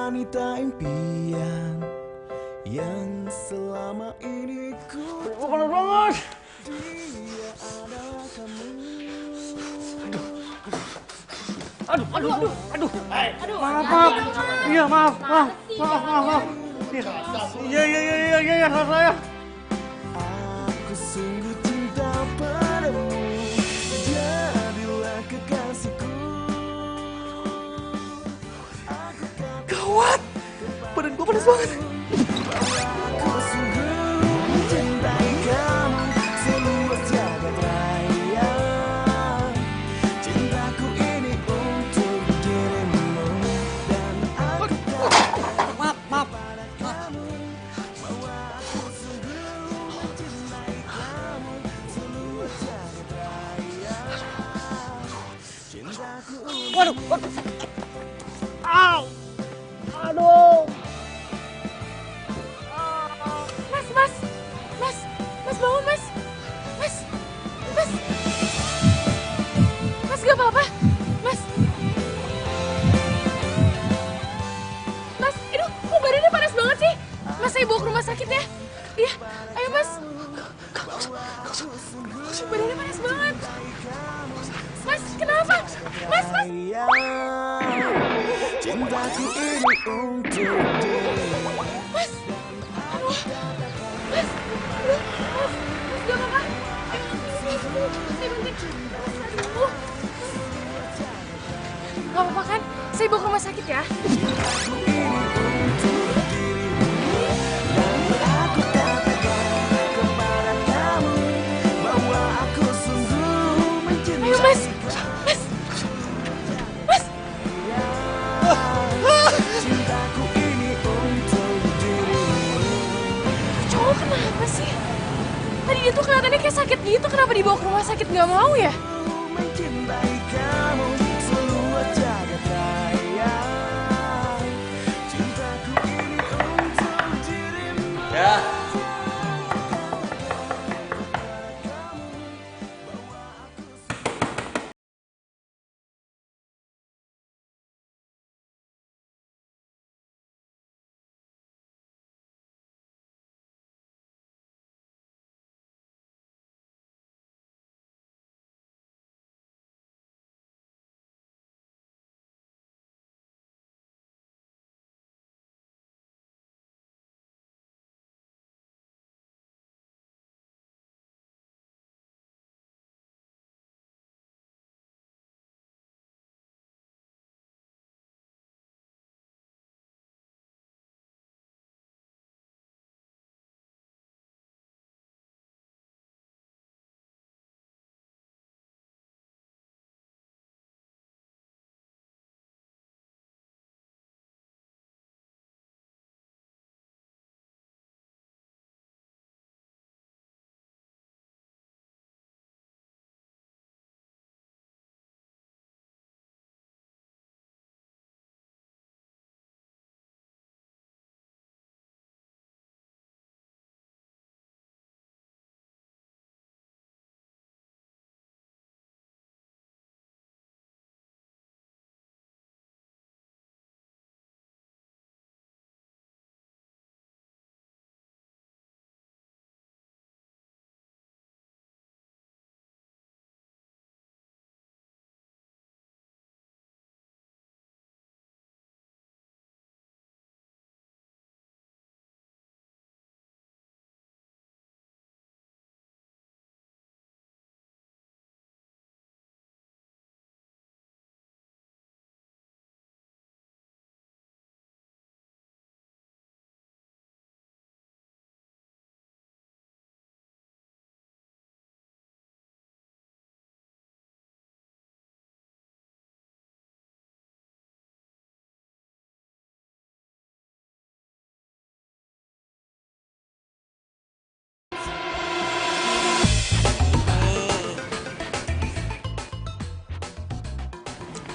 wanita impian yang selama ini ku panas banget. Dia adalah kamu. Aduh. Maaf. Iya, maaf. Iya, salah saya. Aku sungguh cinta padamu, jadilah kekasihku. Gawat, badan gua panas banget. Aku sungguh mencintai kamu seluas jagat raya. Cintaku ini untuk dirimu dan aku Maaf. kamu. Bahwa aku sungguh mencintai kamu seluas jagat raya. Cintaku Waduh. Au. Aduh. Mas bangun mas. Mas gak apa-apa, mas. Mas, aduh, kok badannya panas banget sih? Mas, saya bawa ke rumah sakit ya. Iya, ayo mas. Badannya panas banget. Mas, kenapa? Mas. raya. Cintaku ini untuk dirimu. Mas, aduh, mas gak apa-apa. Saya bantuin. Aduh. Gak apa-apa kan? Saya bawa ke rumah sakit ya. Aku katakan kepada kamu bahwa aku sungguh mencintai. Ayo mas. Cintaku ini untuk dirimu. Cowok kenapa sih? Tadi dia tuh kelihatannya kayak sakit gitu. Kenapa dibawa ke rumah sakit nggak mau ya? Mencintai kamu seluas jagat raya. Cintaku ini untuk dirimu. Ya.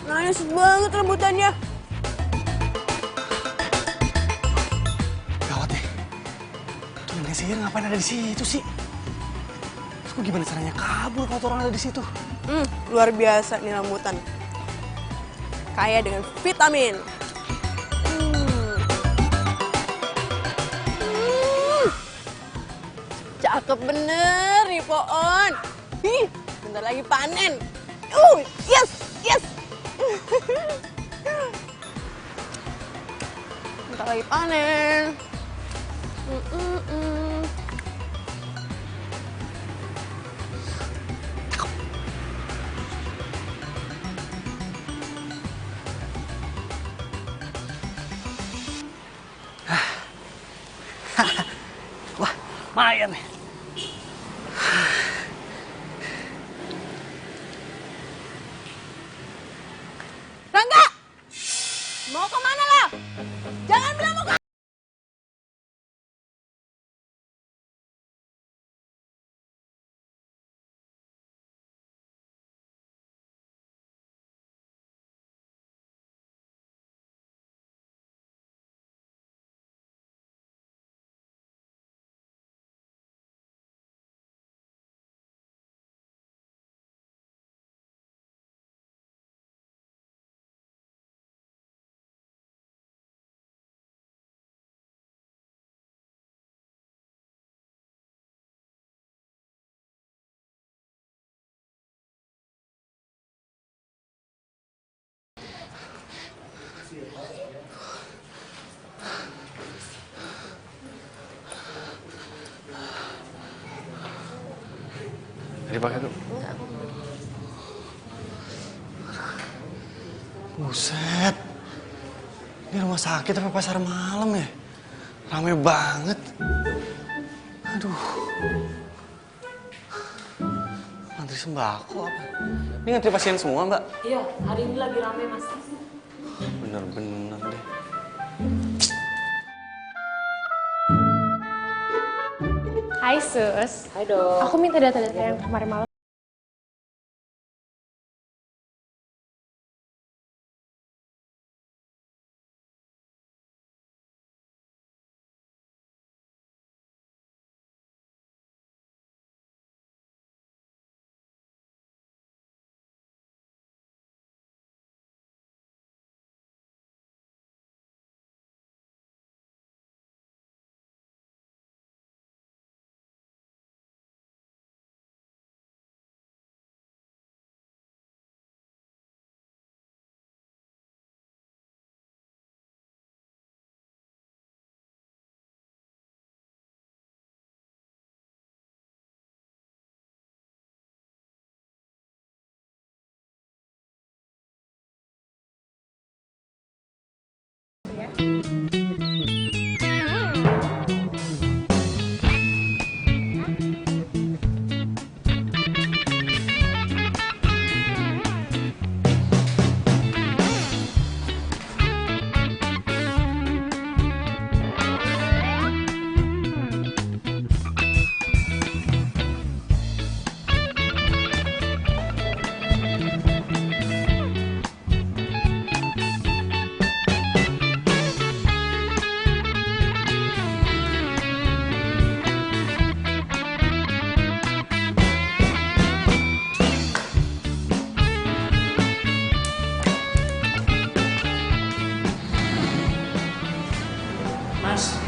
Nice banget rebutannya. Gawat deh. Tuh nenek sihir ngapain ada di situ sih? Terus gua gimana caranya kabur kalau tuh orang ada di situ? Luar biasa nih rambutan. Kaya dengan vitamin. Cakep bener nih pohon. Ih, bentar lagi panen. Yes, yes. Bentar lagi panen. Wah, lumayan nih. Rangga! Mau kemana lo? Jangan bilang mau ke... Dipakai tuh. Buset. Ini rumah sakit apa pasar malam ya? Rame banget. Aduh. Ngantri sembako apa? Ini ngantri pasien semua, Mbak? Iya, hari ini lagi rame, Mas. Bener-bener deh. Hai Sus. Hai dok. Aku minta data-data yang kemarin malam. Mas.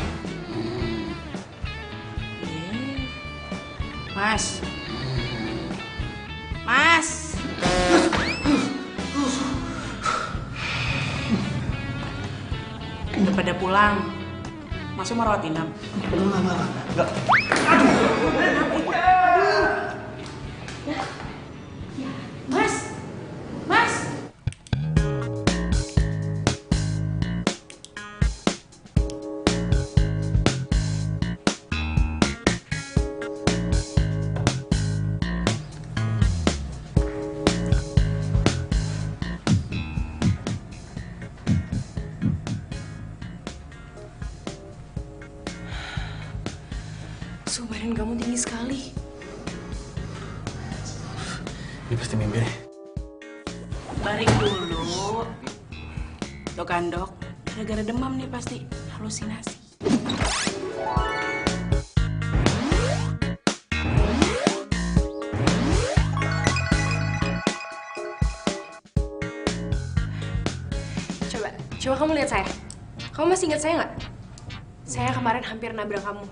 Mas. Mas. Udah pada pulang. Masuk mau rawat inap. Enggak. Mas. Mas. Suhu badan kamu tinggi sekali. Ini pasti mimpi nih. Baring dulu. Tuh kan dok, gara-gara demam nih pasti halusinasi. Coba kamu lihat saya. Kamu masih ingat saya nggak? Saya kemarin hampir nabrak kamu.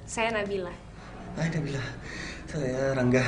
Saya Nabila. Hai Nabila, saya Rangga.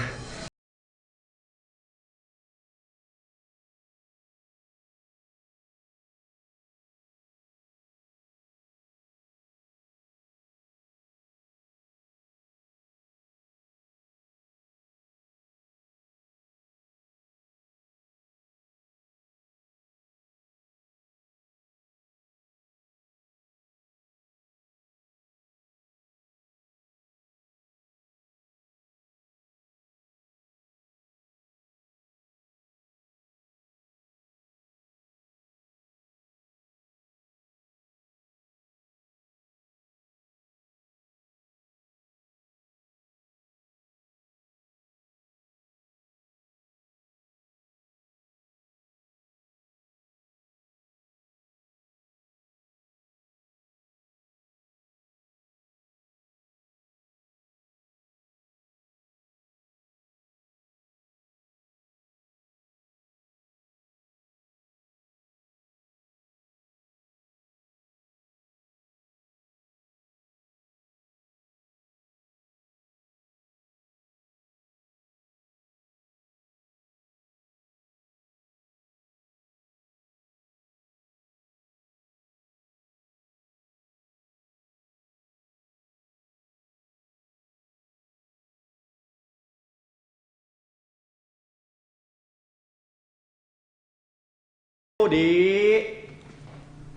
Di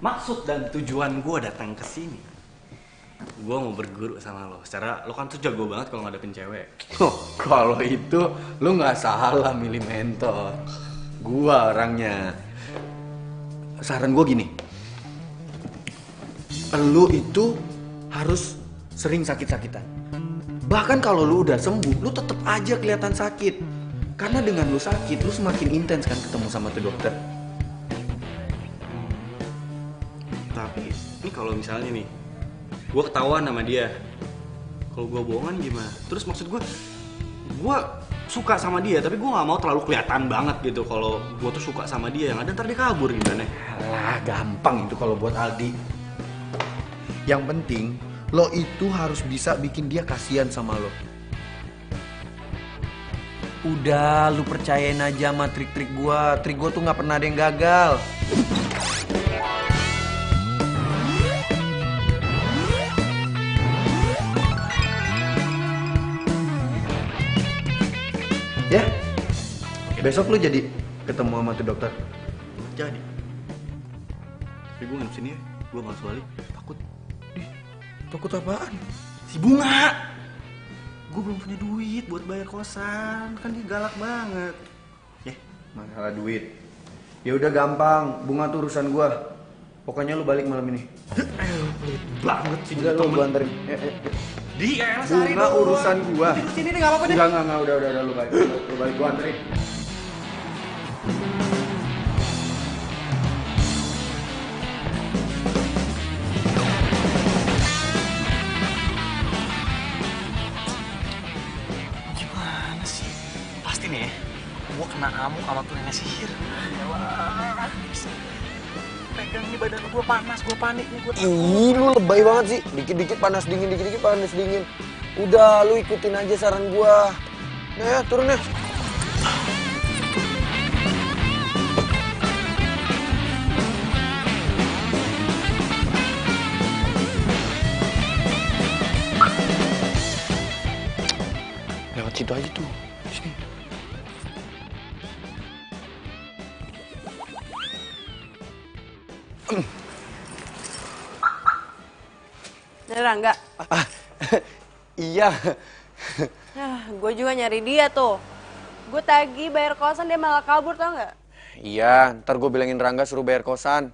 maksud dan tujuan gue datang ke sini, gue mau berguru sama lo. Secara lo kan tuh jago banget kalau ngadepin cewek. Oh, kalau itu lu nggak salah milih mentor. Gua orangnya. Saran gua gini. Lu itu harus sering sakit-sakitan. Bahkan kalau lu udah sembuh, lu tetap aja kelihatan sakit. Karena dengan lu sakit, lu semakin intens kan ketemu sama tuh dokter. Tapi ini kalau misalnya nih, gue ketahuan sama dia, kalau gue bohongan gimana? Terus maksud gue suka sama dia, tapi gue nggak mau terlalu kelihatan banget gitu. Kalau gue tuh suka sama dia, yang ada ntar dia kabur gimana? Alah, gampang itu kalau buat Aldi. Yang penting, lo itu harus bisa bikin dia kasihan sama lo. Udah, lu percayain aja sama trik-trik gua. Trik gua tuh nggak pernah ada yang gagal. Ya, besok lu jadi ketemu sama tuh dokter. Jadi, tapi gue nginep sini ya, gue malas balik, takut. Takut apaan? Si Bunga, gue belum punya duit buat bayar kosan, kan dia galak banget. Masalah duit. Ya udah gampang, Bunga tuh urusan gua. Pokoknya lu balik malam ini. Pelit banget sih. Udah lu gua anterin. Di sehari Bunga urusan gua. Sini nih, nggak apa-apa deh. Enggak, udah lu balik. Lu balik gua anterin. Gimana sih? Pasti nih, gue kena amuk sama tuh nenek sihir. Yalah, bisa. Pegang nih badan gue panas, gue panik nih. Ih, lu lebay banget sih. Dikit-dikit panas dingin, dikit-dikit panas dingin. Udah, lu ikutin aja saran gua. Nah, turun ya. Lewat situ aja tuh. Sini. Rangga. Iya. Gue juga nyari dia tuh. Gue tagih bayar kosan, dia malah kabur, tau nggak? Iya, ntar gue bilangin Rangga suruh bayar kosan.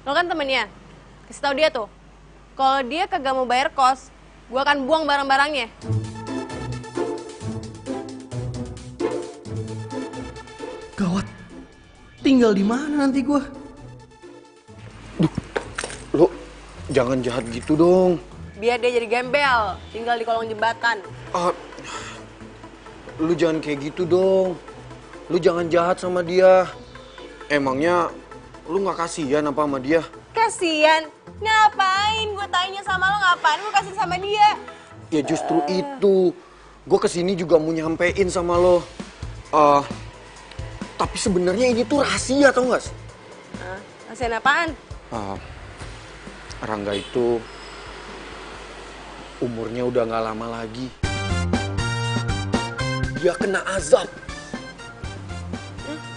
Lo kan temennya, kasih tau dia tuh. Kalau dia kagak mau bayar kos, gue akan buang barang-barangnya. Gawat. Tinggal di mana nanti gue? Duh, lo jangan jahat gitu dong. Biar dia jadi gembel, tinggal di kolong jembatan. Lu jangan kayak gitu dong. Lu jangan jahat sama dia. Emangnya lu nggak kasihan apa sama dia? Kasian? Ngapain? Gue tanya sama lo ngapain gue kasih sama dia? Ya justru itu. Gue kesini juga mau nyampein sama lo. Tapi sebenarnya ini tuh rahasia, tau gak? Rasain apaan? Rangga itu umurnya udah gak lama lagi. Dia kena azab.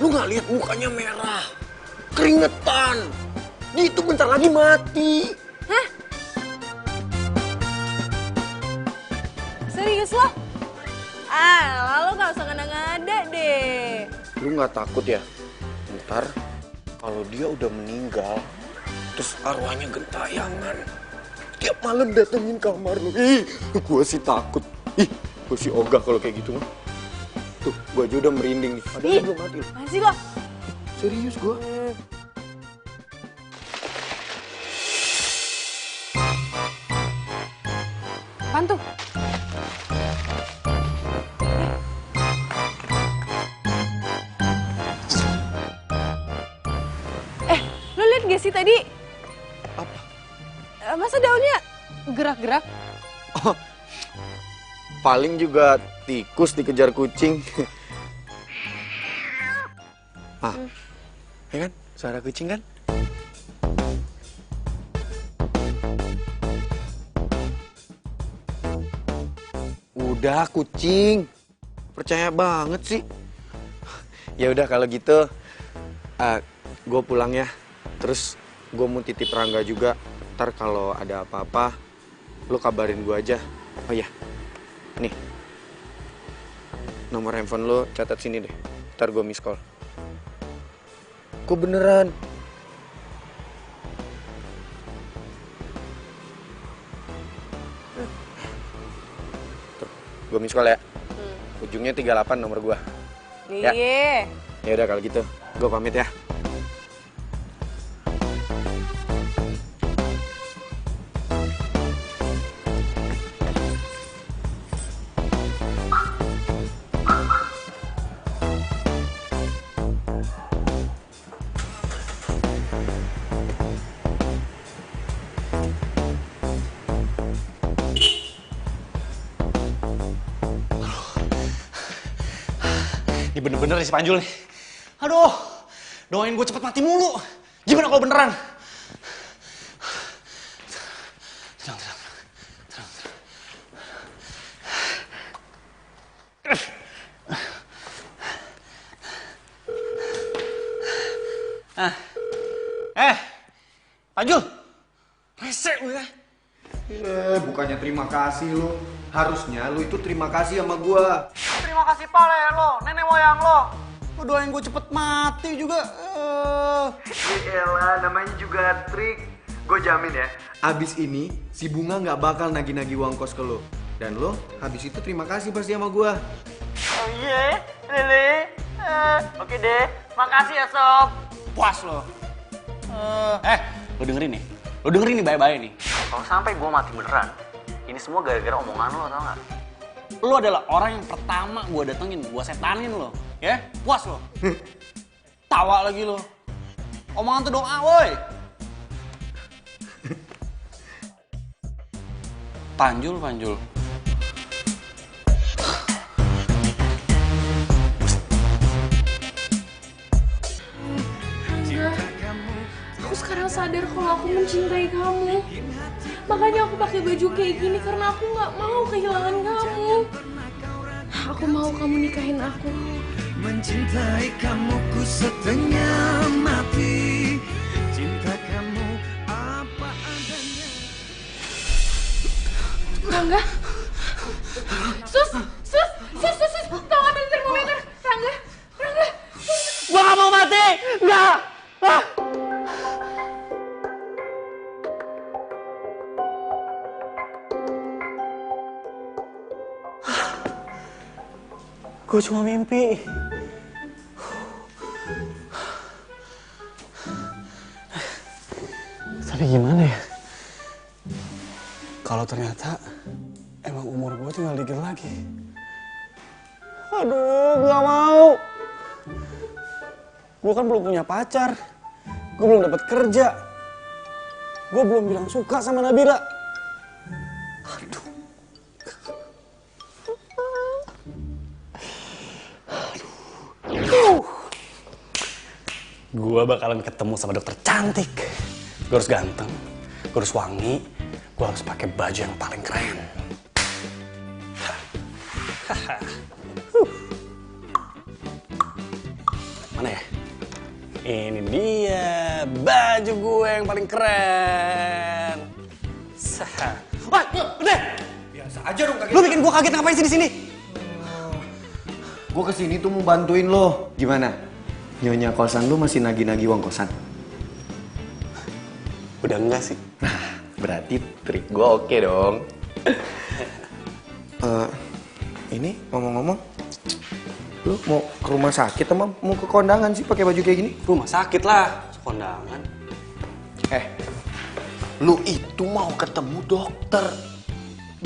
Lu gak lihat mukanya merah, keringetan. Dia itu bentar lagi mati. Hah? Serius lo? Lalu gak usah ngada-ngada deh. Lu gak takut ya? Ntar kalau dia udah meninggal, terus arwahnya gentayangan, tiap malam datengin kamar lu. Ih, gue sih takut. Ih, gue sih ogah kalau kayak gitu mah. Tuh, gue aja udah merinding nih. Padahal belum mati. Apaan sih lo? Serius gue. Apaan tuh? Lo liat gak sih tadi? Apa? Masa daunnya gerak-gerak? Paling juga tikus dikejar kucing. Ya kan? Suara kucing kan? Udah kucing. Percaya banget sih. Ya udah kalau gitu gue pulang ya. Terus gue mau titip Rangga juga. Ntar kalau ada apa-apa lu kabarin gue aja. Oh iya. Nih. Nomor handphone lu catat sini deh. Ntar gue miss call. Kok beneran? Tuh, gue miss call ya. Ujungnya 38 nomor gue. Ya. Iya. Ya udah kalau gitu, gue pamit ya. Ini bener-bener nih si Panjul nih. Aduh, doain gue cepet mati mulu. Gimana kalau beneran? Tenang. Panjul, rese lu ya. Bukannya terima kasih lu. Harusnya lu itu terima kasih sama gua. Terima kasih pale lo, nenek moyang lo. Lo doain gue cepet mati juga. Yaelah, namanya juga trik. Gue jamin ya, abis ini si Bunga nggak bakal nagih-nagih uang kos ke lo. Dan lo habis itu terima kasih pasti sama gua. Oh iya, Lili. Oke deh, makasih ya Sob. Puas lo. Lo dengerin nih. Lo dengerin nih baik-baik nih. Kalau sampai gue mati beneran, ini semua gara-gara omongan lo, tau gak? Lo adalah orang yang pertama gue datengin, gue setanin lo. Ya, puas lo. Tawa lagi lo. Omongan tuh doa, woi. Panjul. Aku sekarang sadar kalau aku mencintai kamu. Makanya aku pakai baju kayak gini karena aku nggak mau kehilangan kamu. Aku mau kamu nikahin aku. Mencintai kamu ku setengah mati. Cinta kamu apa adanya. Rangga. Sus. Tolong ambil termometer. Rangga. Gue gak mau mati! Nggak! Gue cuma mimpi. Tapi gimana ya? Kalau ternyata emang umur gue tinggal dikit lagi. Aduh, gue gak mau. Gue kan belum punya pacar. Gue belum dapat kerja. Gue belum bilang suka sama Nabila. Aduh, Gue bakalan ketemu sama dokter cantik. Gue harus ganteng, gue harus wangi, gue harus pakai baju yang paling keren. Mana ya? Ini dia baju gue yang paling keren. Wah, udah. Biasa aja dong kaget. Lu bikin gue kaget ngapain sih di sini? Gue kesini tuh mau bantuin lo. Gimana? Nyonya kosan lu masih nagih-nagih uang kosan? Udah enggak sih. Nah, berarti trik gue oke dong. Ini ngomong-ngomong, lu mau ke rumah sakit atau mau ke kondangan sih pakai baju kayak gini? Rumah sakit lah, kondangan. Lu itu mau ketemu dokter.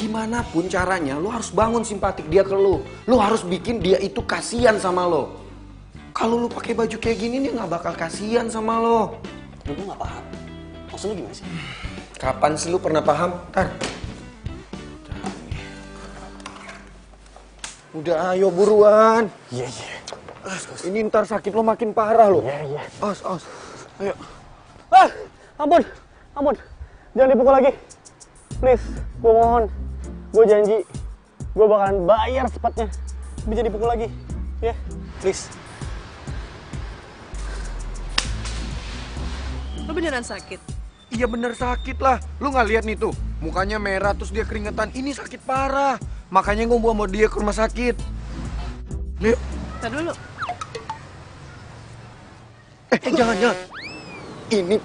Gimana pun caranya, lu harus bangun simpatik dia ke lu. Lu harus bikin dia itu kasihan sama lo. Kalau lu pakai baju kayak gini, dia nggak bakal kasihan sama lo. Gue nggak paham. Maksud lu gimana sih? Kapan sih lu pernah paham? Tar. Udah, ayo buruan. Iya, iya. Ini ntar sakit lo makin parah lo. Iya, iya. Awas. Ayo. Ah, ampun. Jangan dipukul lagi. Please, gue mohon. Gue janji, gue bakalan bayar secepatnya. Bisa dipukul lagi. Ya, please. Lo beneran sakit? Iya bener sakit lah. Lu nggak lihat nih tuh, mukanya merah terus dia keringetan. Ini sakit parah. Makanya gue bawa dia ke rumah sakit. Yuk. Ntar dulu. Jangan. Ini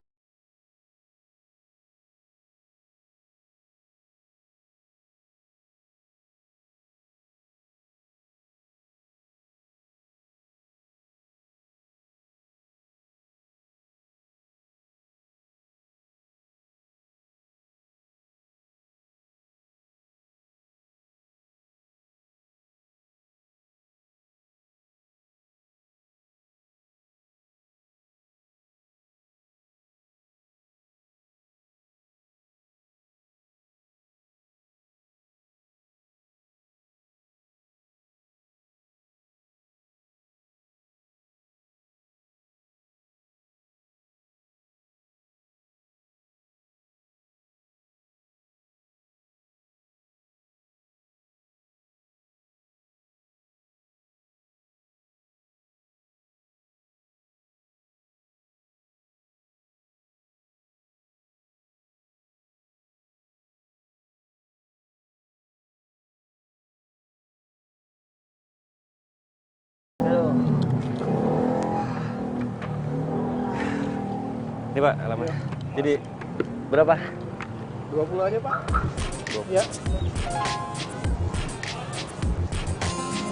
Ini Pak, alamatnya. Jadi berapa? 20 aja Pak. 20. Ya.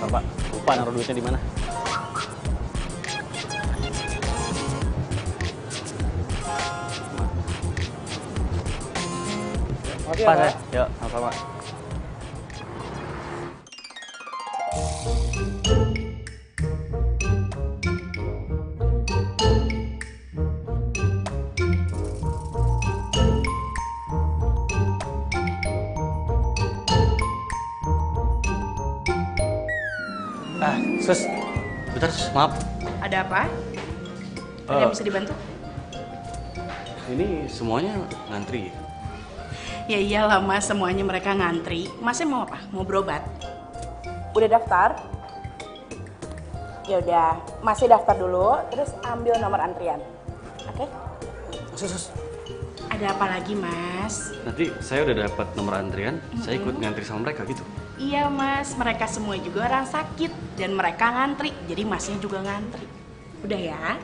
Pak, lupa naruh duitnya di mana? Makasih Pas ya, ya? Pak. Yuk, sama-sama. Sus, bentar Sus, maaf. Ada apa? Ada yang bisa dibantu? Ini semuanya ngantri. Ya iyalah Mas, semuanya mereka ngantri. Masnya mau apa? Mau berobat? Udah daftar? Ya udah, Masnya daftar dulu, terus ambil nomor antrian. Oke? Sus, Ada apa lagi Mas? nanti saya udah dapat nomor antrian, saya ikut ngantri sama mereka gitu. Iya Mas, mereka semua juga orang sakit dan mereka ngantri, jadi Masnya juga ngantri. Udah ya?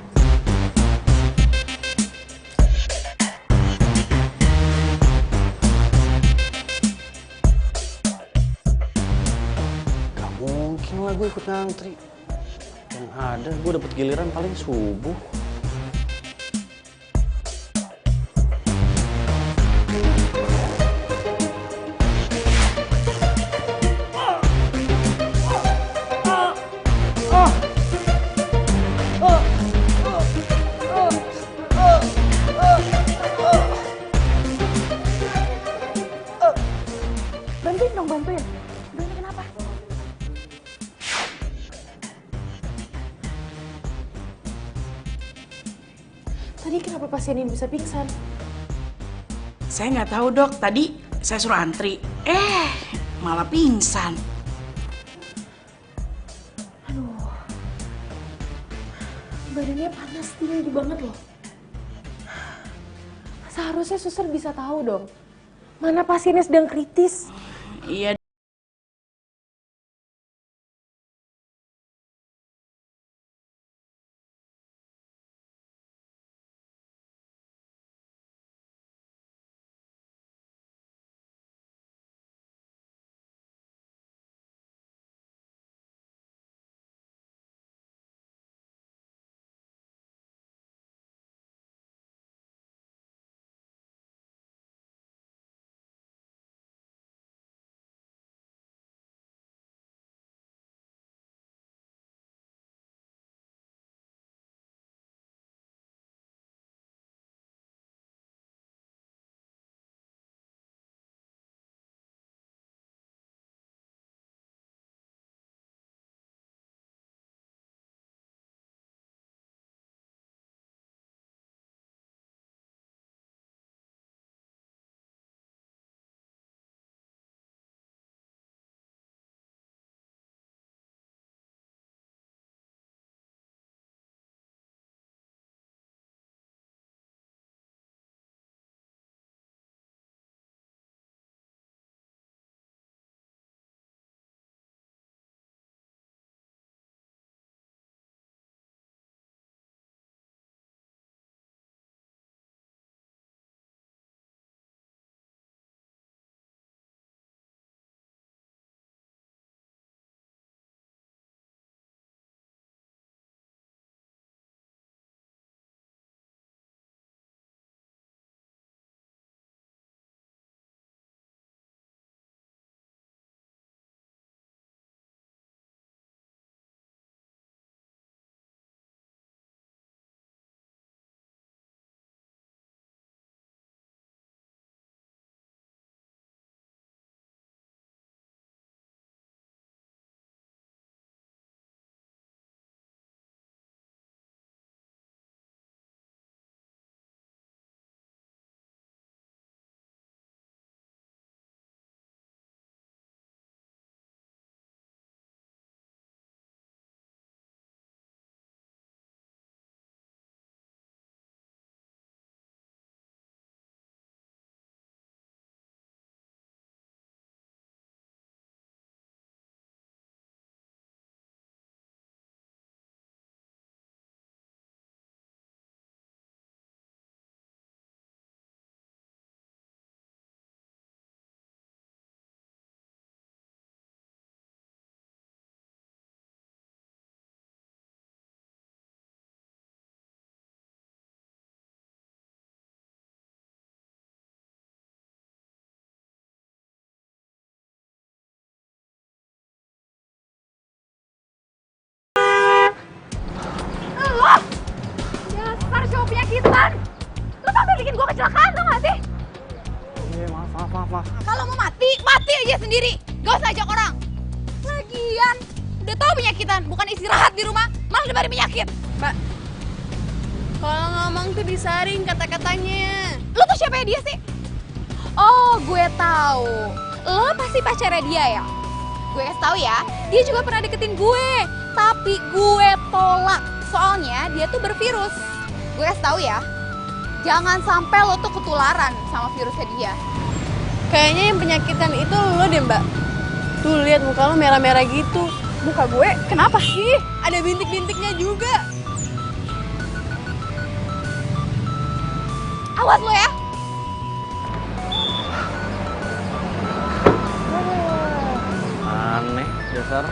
Gak mungkin lah gue ikut ngantri. Yang ada gue dapet giliran paling subuh. Bantuin dong, bantuin. Bantuin kenapa? pasien ini bisa pingsan? Saya nggak tahu dok, tadi saya suruh antri, malah pingsan. Aduh, badannya panas tinggi banget loh. Seharusnya suster bisa tahu dong, mana pasiennya sedang kritis. Iya. penyakitan. Lo sampai bikin gue kecelakaan tau gak sih? Iya, maaf. Kalau mau mati, mati aja sendiri. Gak usah ajak orang. Lagian, udah tahu penyakitan, bukan istirahat di rumah, malah nebarin penyakit. Mbak, kalau ngomong tuh disaring kata-katanya. Lo tuh siapa ya dia sih? Oh, gue tahu. Lo pasti pacarnya dia ya? Gue kasih tahu ya, dia juga pernah deketin gue. Tapi gue tolak, soalnya dia tuh bervirus. Gue kasih tahu ya, jangan sampai lo tuh ketularan sama virusnya dia. Kayaknya yang penyakitan itu lo deh, Mbak. Tuh lihat muka lo merah-merah gitu. Muka gue kenapa? Ih, ada bintik-bintiknya juga. Awas lo ya. Aneh, dasar.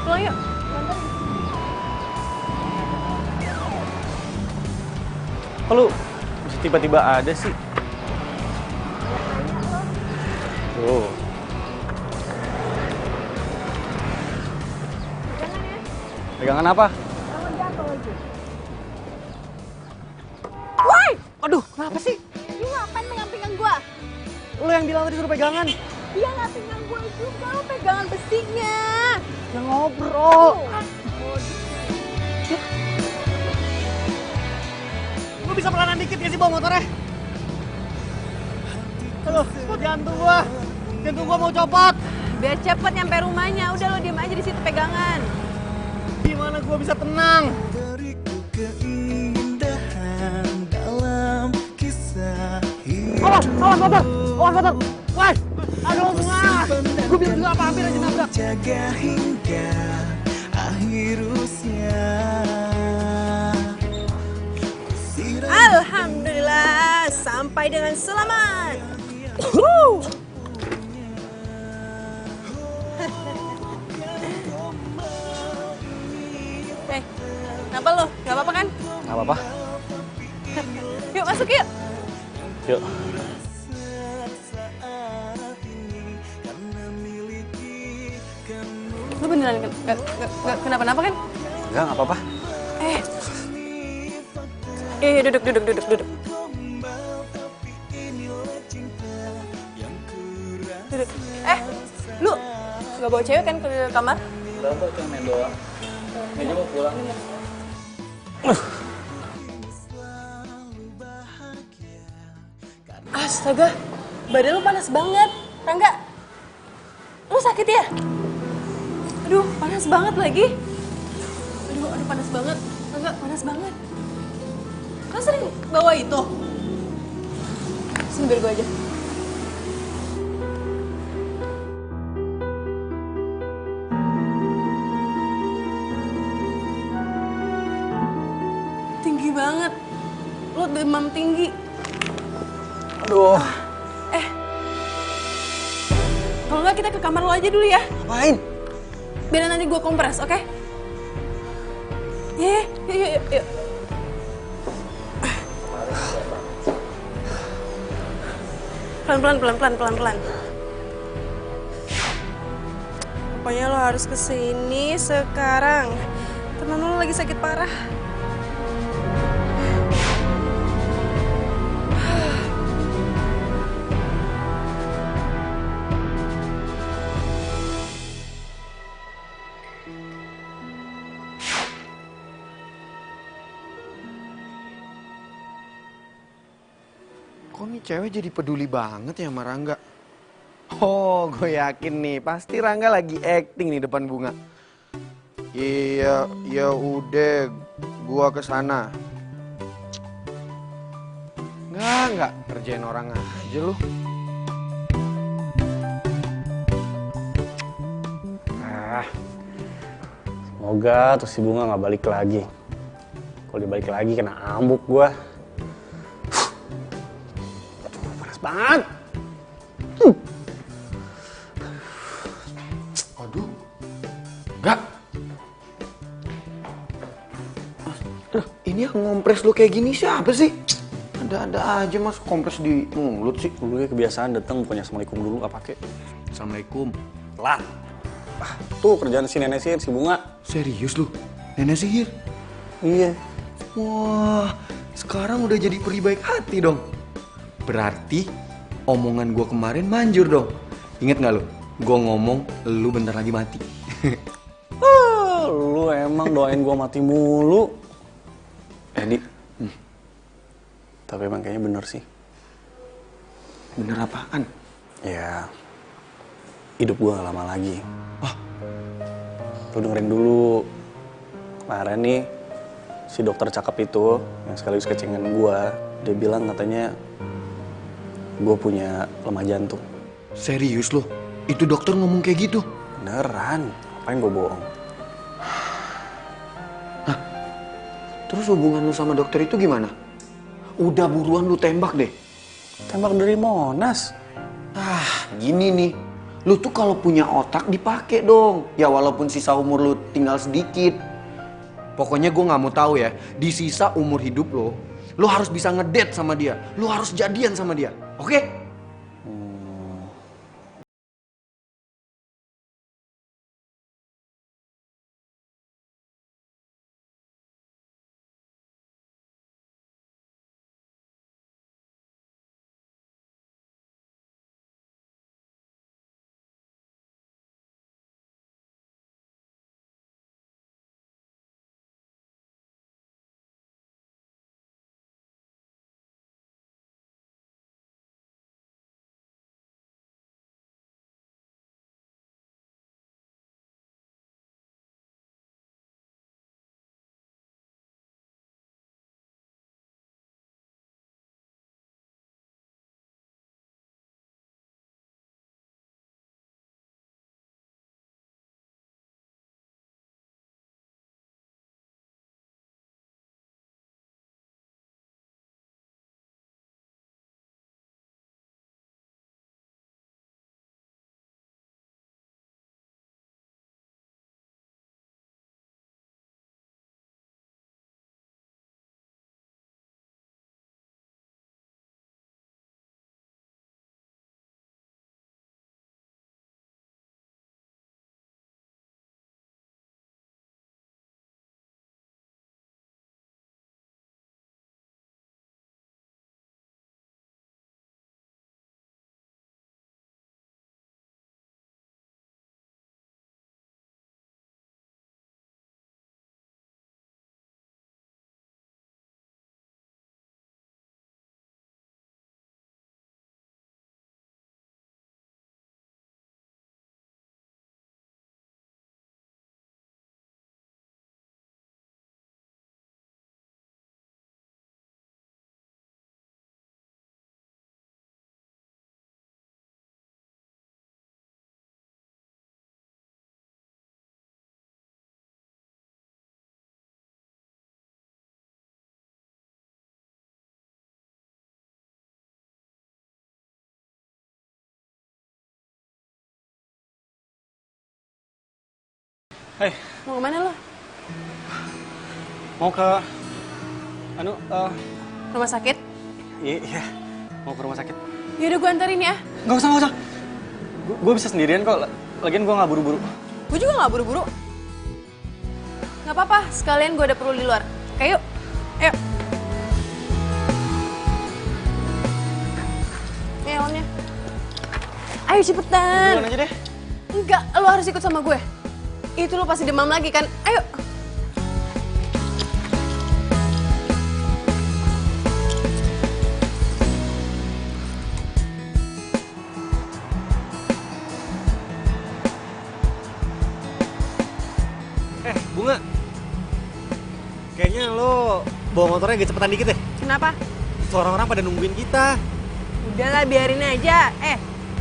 Pulang yuk. Kok lu bisa tiba-tiba ada sih? Tuh. Pegangan apa? Woi! Aduh, kenapa sih? Lu ngapain pegang-pegang gue? Lu yang bilang tadi suruh pegangan. Dia nggak pegang gue juga, lo pegangan besinya. Yang ngobrol. Lu bisa pelanan dikit gak sih bawa motornya? Aduh, jantung gua mau copot. Biar cepet nyampe rumahnya. Udah lo diem aja di situ pegangan. Gimana gua bisa tenang? Beriku keindahan dalam kisah hidup. Awas motor! Woi! Aduh, bunga! Gua bilang juga apa hampir aja nabrak. Jaga hingga akhir usia. Alhamdulillah sampai dengan selamat. Kenapa lo? Gak apa-apa kan? Gak apa-apa. Yuk masuk yuk. Yuk. Lu beneran kenapa-napa kan? Enggak apa-apa. Duduk. Duduk. Lu gak bawa cewek kan ke kamar? Udah, cuma main doang. Ini mau pulang. Astaga, badan lu panas banget. Rangga, lu sakit ya? Aduh, panas banget lagi. Aduh, panas banget. Rangga, panas banget. Kan sering bawa itu? Sini biar gue aja. Tinggi banget. Lu demam tinggi. Aduh. Kalau nggak kita ke kamar lo aja dulu ya. Ngapain? Biar nanti gue kompres, oke? Yuk. Pelan-pelan. Pokoknya lo harus kesini sekarang. Temen lo lagi sakit parah. Kok nih cewek jadi peduli banget ya sama Rangga? Oh, gue yakin nih, pasti Rangga lagi acting nih depan Bunga. Iya, ya udah, gua kesana. Enggak, kerjain orang aja lu. Semoga tuh si Bunga nggak balik lagi. Kalau dia balik lagi kena ambuk gua. Aduh, panas banget. Aduh, enggak. Ini yang ngompres lu kayak gini siapa sih? Ada-ada aja mas kompres di mulut sih. Dulu kebiasaan datang bukannya assalamualaikum dulu nggak pakai. Assalamualaikum. Lah. Tuh kerjaan si nenek sihir si Bunga. Serius lu? Nenek sihir? Iya. Wah, sekarang udah jadi peri baik hati dong. Berarti omongan gua kemarin manjur dong. Ingat nggak lu? Gua ngomong lu bentar lagi mati. Lu emang doain gua mati mulu. Di. Tapi emang kayaknya bener sih. Bener apaan? Ya, hidup gua gak lama lagi. Wah, Lu dengerin dulu. Kemarin nih, si dokter cakep itu, yang sekaligus kecengan gua, dia bilang katanya gua punya lemah jantung. serius lu? Itu dokter ngomong kayak gitu? Beneran, ngapain gua bohong? Terus hubungan lu sama dokter itu gimana? Udah buruan lu tembak deh. Tembak dari Monas. Gini nih. Lu tuh kalau punya otak dipakai dong. Ya walaupun sisa umur lu tinggal sedikit. Pokoknya gue nggak mau tahu ya. Di sisa umur hidup lu harus bisa ngedate sama dia. Lu harus jadian sama dia. Oke? Hei, Mau kemana lo? mau ke Rumah sakit? iya, mau ke rumah sakit. Yaudah gue anterin ya. Gak usah. Gue bisa sendirian kok. Lagian gue gak buru-buru. Gue juga gak buru-buru. Gak apa-apa, sekalian gue ada perlu di luar. Kayak yuk, ayo. Nih helmnya. Ayo cepetan. Duluan aja deh. Enggak, lo harus ikut sama gue. Itu lo pasti demam lagi kan? Ayo. Bunga. Kayaknya lo bawa motornya agak cepetan dikit deh. Kenapa? Tuh orang-orang pada nungguin kita. Udahlah biarin aja.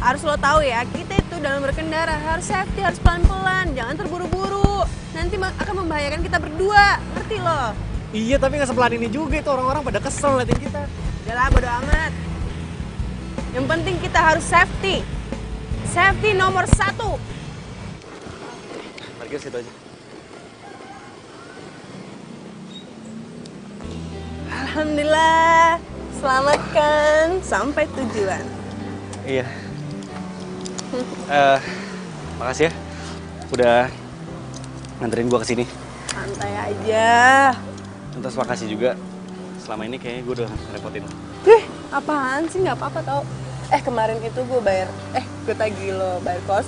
Harus lo tahu ya, kita itu dalam berkendara harus safety, harus pelan-pelan, jangan terburu-buru. Nanti akan membahayakan kita berdua, ngerti lo? Iya, tapi nggak sepelan ini juga itu orang-orang pada kesel liatin kita. Udahlah, bodo amat. Yang penting kita harus safety. Safety nomor 1. Parkir situ aja. Alhamdulillah, selamatkan sampai tujuan. Iya. Makasih ya udah nganterin gua kesini. Santai aja. Terus makasih juga. Selama ini kayaknya gue udah ngerepotin. Apaan sih? Nggak apa-apa tau. Kemarin itu gue tagih lo bayar kos.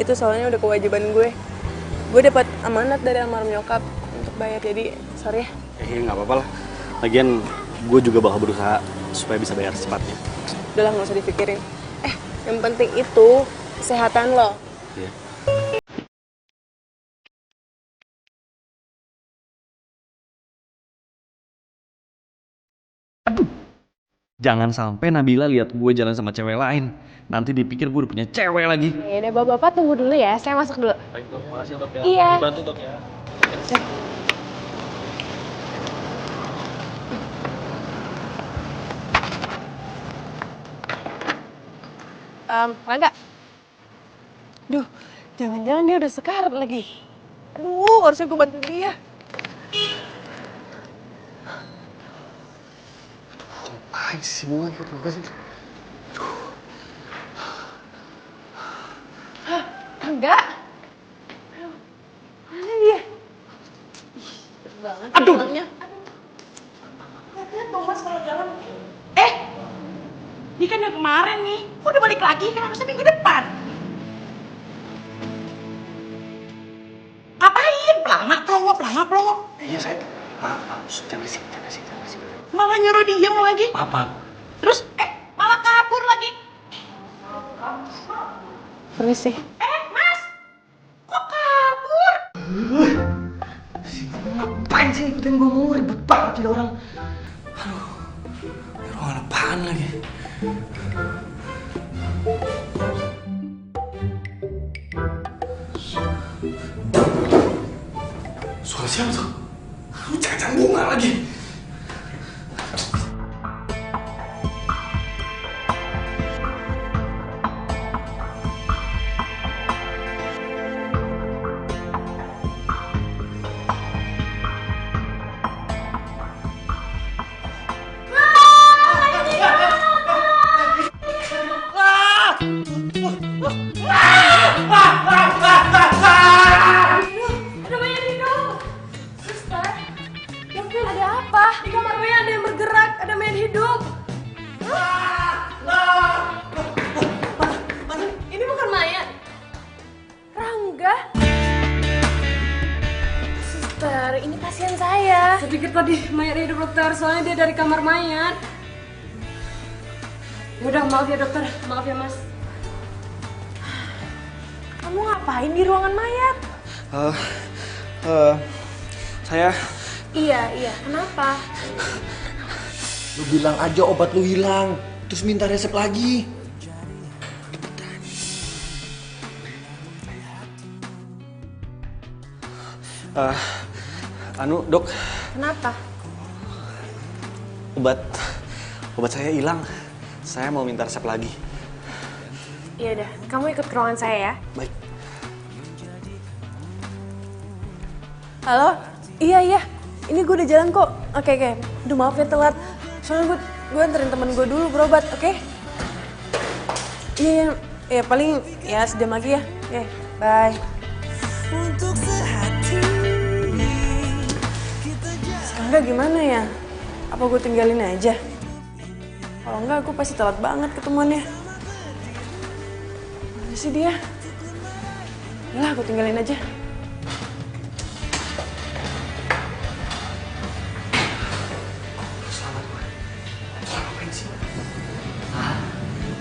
Itu soalnya udah kewajiban gue. Gue dapat amanat dari almarhum nyokap untuk bayar, jadi sorry ya. Nggak apa-apa lah. Lagian gue juga bakal berusaha supaya bisa bayar secepatnya. Udah lah, nggak usah dipikirin. Yang penting itu kesehatan lo. Iya. Jangan sampai Nabila lihat gue jalan sama cewek lain. Nanti dipikir gue udah punya cewek lagi. Ya udah, bapak tunggu dulu ya. Saya masuk dulu. Baik, Dok. Makasih, Dok, ya. Iya. Bantu, Dok, ya. Rangga. Duh, jangan-jangan dia udah sekarat lagi. Aduh, harusnya gue bantu dia. Apaan sih Bunga? Kenapa sih? Enggak. Mana dia? Banget. Aduh. Lihat dong Mas kalau jalan. Dia kan yang kemarin nih. Kok udah balik lagi? Kan harusnya minggu depan. Ngapain? Pelangap lo. Iya, saya. Maaf. Jangan berisik. Malah nyuruh diem lagi. Maaf. Terus, malah kabur lagi. Permisi. Mas. Kok kabur? Ngapain sih ikutin gue mulu? Ribet banget jadi orang. Aduh. Ruangan apaan lagi? Suara siapa tuh? Lu jangan Bunga lagi. Ini pasien saya. Saya pikir tadi mayatnya hidup dokter, soalnya dia dari kamar mayat. Yaudah, maaf ya dokter, maaf ya mas. Kamu ngapain di ruangan mayat? Saya... Iya, kenapa? Lu bilang aja obat lu hilang, terus minta resep lagi. Dok. Kenapa? Obat saya hilang. Saya mau minta resep lagi. Iya udah, kamu ikut ke ruangan saya ya. Baik. Halo? Iya. Ini gue udah jalan kok. Oke. Aduh maaf ya telat. Soalnya gue anterin temen gue dulu berobat, oke? Iya. Ya paling ya sejam lagi ya. Oke, bye. Untuk sehati Sekarang gimana ya? Apa gue tinggalin aja? Kalau enggak, gue pasti telat banget ketemuannya. Mana sih dia? Yalah, gue tinggalin aja.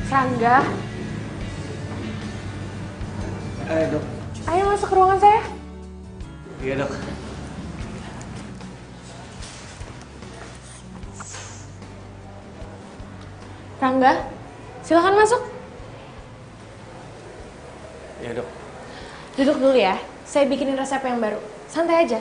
Rangga, Dok. ayo masuk ke ruangan saya. Iya, Dok. Rangga, silakan masuk. Iya, Dok. Duduk dulu ya, saya bikinin resep yang baru. Santai aja.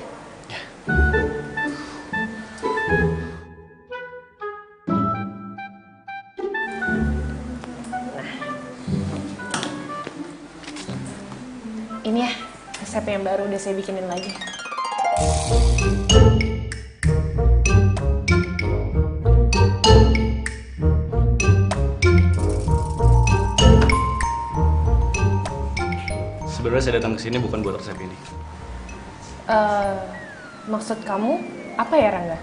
Ini ya, resep yang baru udah saya bikinin lagi. Sebenarnya saya datang ke sini bukan buat resep ini. Maksud kamu apa ya, Rangga?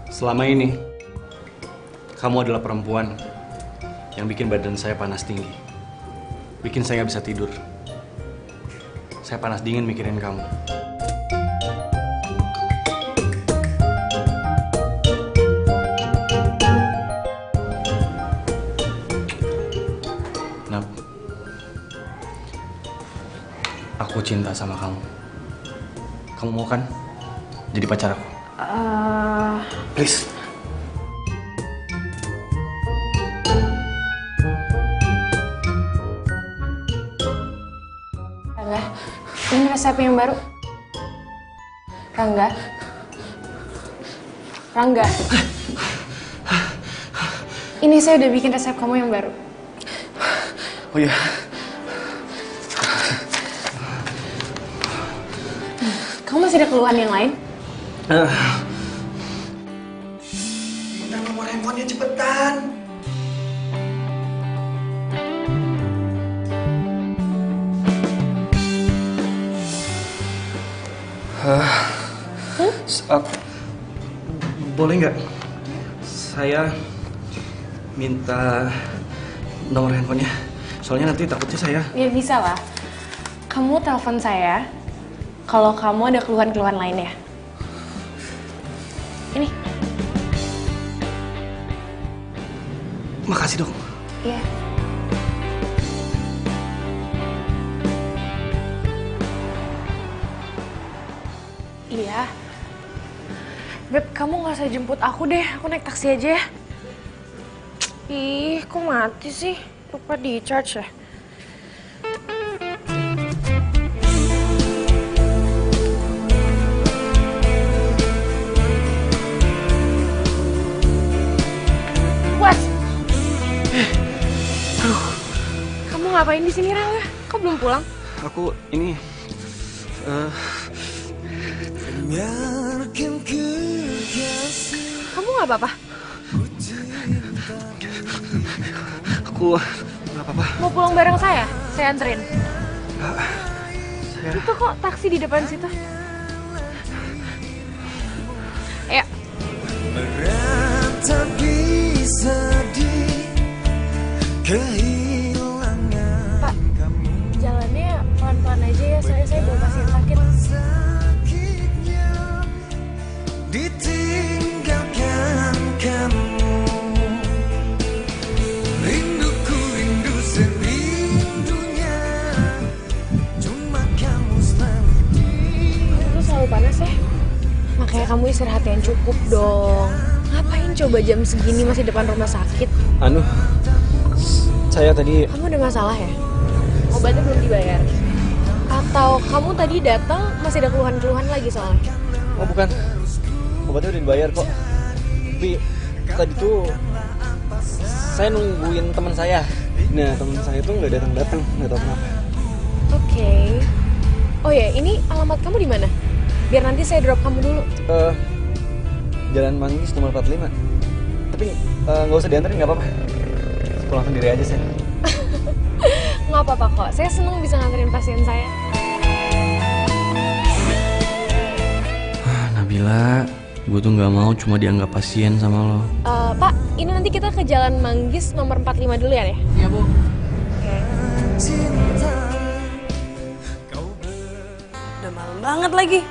Selama ini, kamu adalah perempuan yang bikin badan saya panas tinggi. Bikin saya nggak bisa tidur. Saya panas dingin mikirin kamu. Nap, aku cinta sama kamu. Kamu mau kan jadi pacar aku? Please. Rangga, ini resep yang baru. Rangga. Ini saya udah bikin resep kamu yang baru. Oh iya. Kamu masih ada keluhan yang lain? Minta nomor handphonenya cepetan. Boleh nggak? Saya minta nomor handphonenya. Soalnya nanti takutnya saya. Ya bisa lah. Kamu telepon saya kalau kamu ada keluhan-keluhan lainnya. Ini. Makasih, Dok. Iya. Iya. Beb, kamu nggak usah jemput aku deh. Aku naik taksi aja ya. Ih, kok mati sih? Lupa di charge ya. Was. Kamu ngapain di sini, Rangga? Kok belum pulang? Aku ini biarkan kekasih Kamu nggak apa-apa? aku nggak apa-apa. Mau pulang bareng saya? Saya anterin. Saya Itu kok taksi di depan situ. Ayo. berat tak bisa di kehilangan Pak, jalannya pelan-pelan aja ya, saya bawa pasien sakit. sakitnya ditinggalkan kamu. Rinduku rindu serindunya, cuma kamu selalu Itu selalu panas ya? Makanya kamu istirahat yang cukup dong. Ngapain coba jam segini masih depan rumah sakit? anu saya tadi Kamu ada masalah ya? Obatnya belum dibayar? Atau kamu tadi datang masih ada keluhan-keluhan lagi soalnya? oh bukan, obatnya udah dibayar kok. Tapi tadi tuh saya nungguin teman saya. Nah, teman saya tuh nggak datang, nggak tahu kenapa. Oke. Oh ya, ini alamat kamu di mana? Biar nanti saya drop kamu dulu. Jalan Manggis nomor 45. Tapi nggak usah diantarin, nggak apa-apa. Pulang sendiri aja saya. Nggak apa-apa kok, saya seneng bisa nganterin pasien saya. Nabila, gue tuh nggak mau cuma dianggap pasien sama lo. Pak, ini nanti kita ke Jalan Manggis nomor 45 dulu ya? Iya, Bu. cinta. Udah malam banget lagi.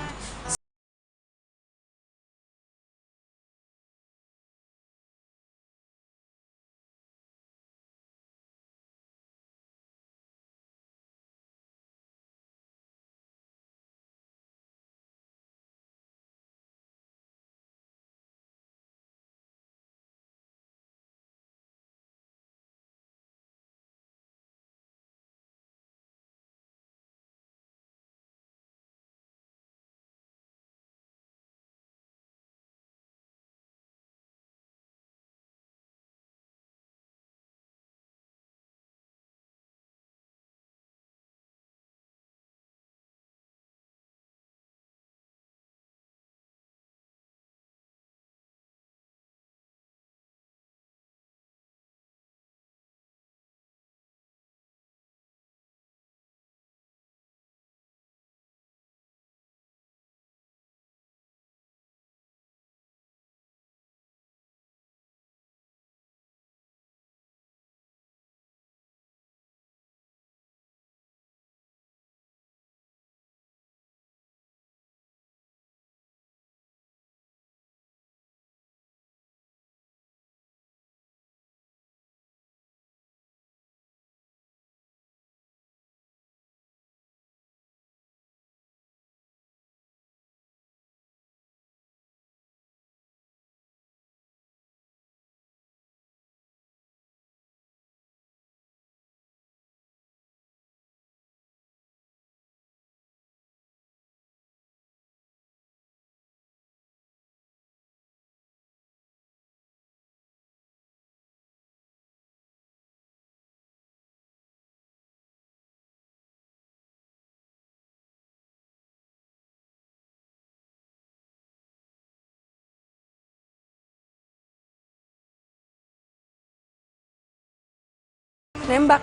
Nembak.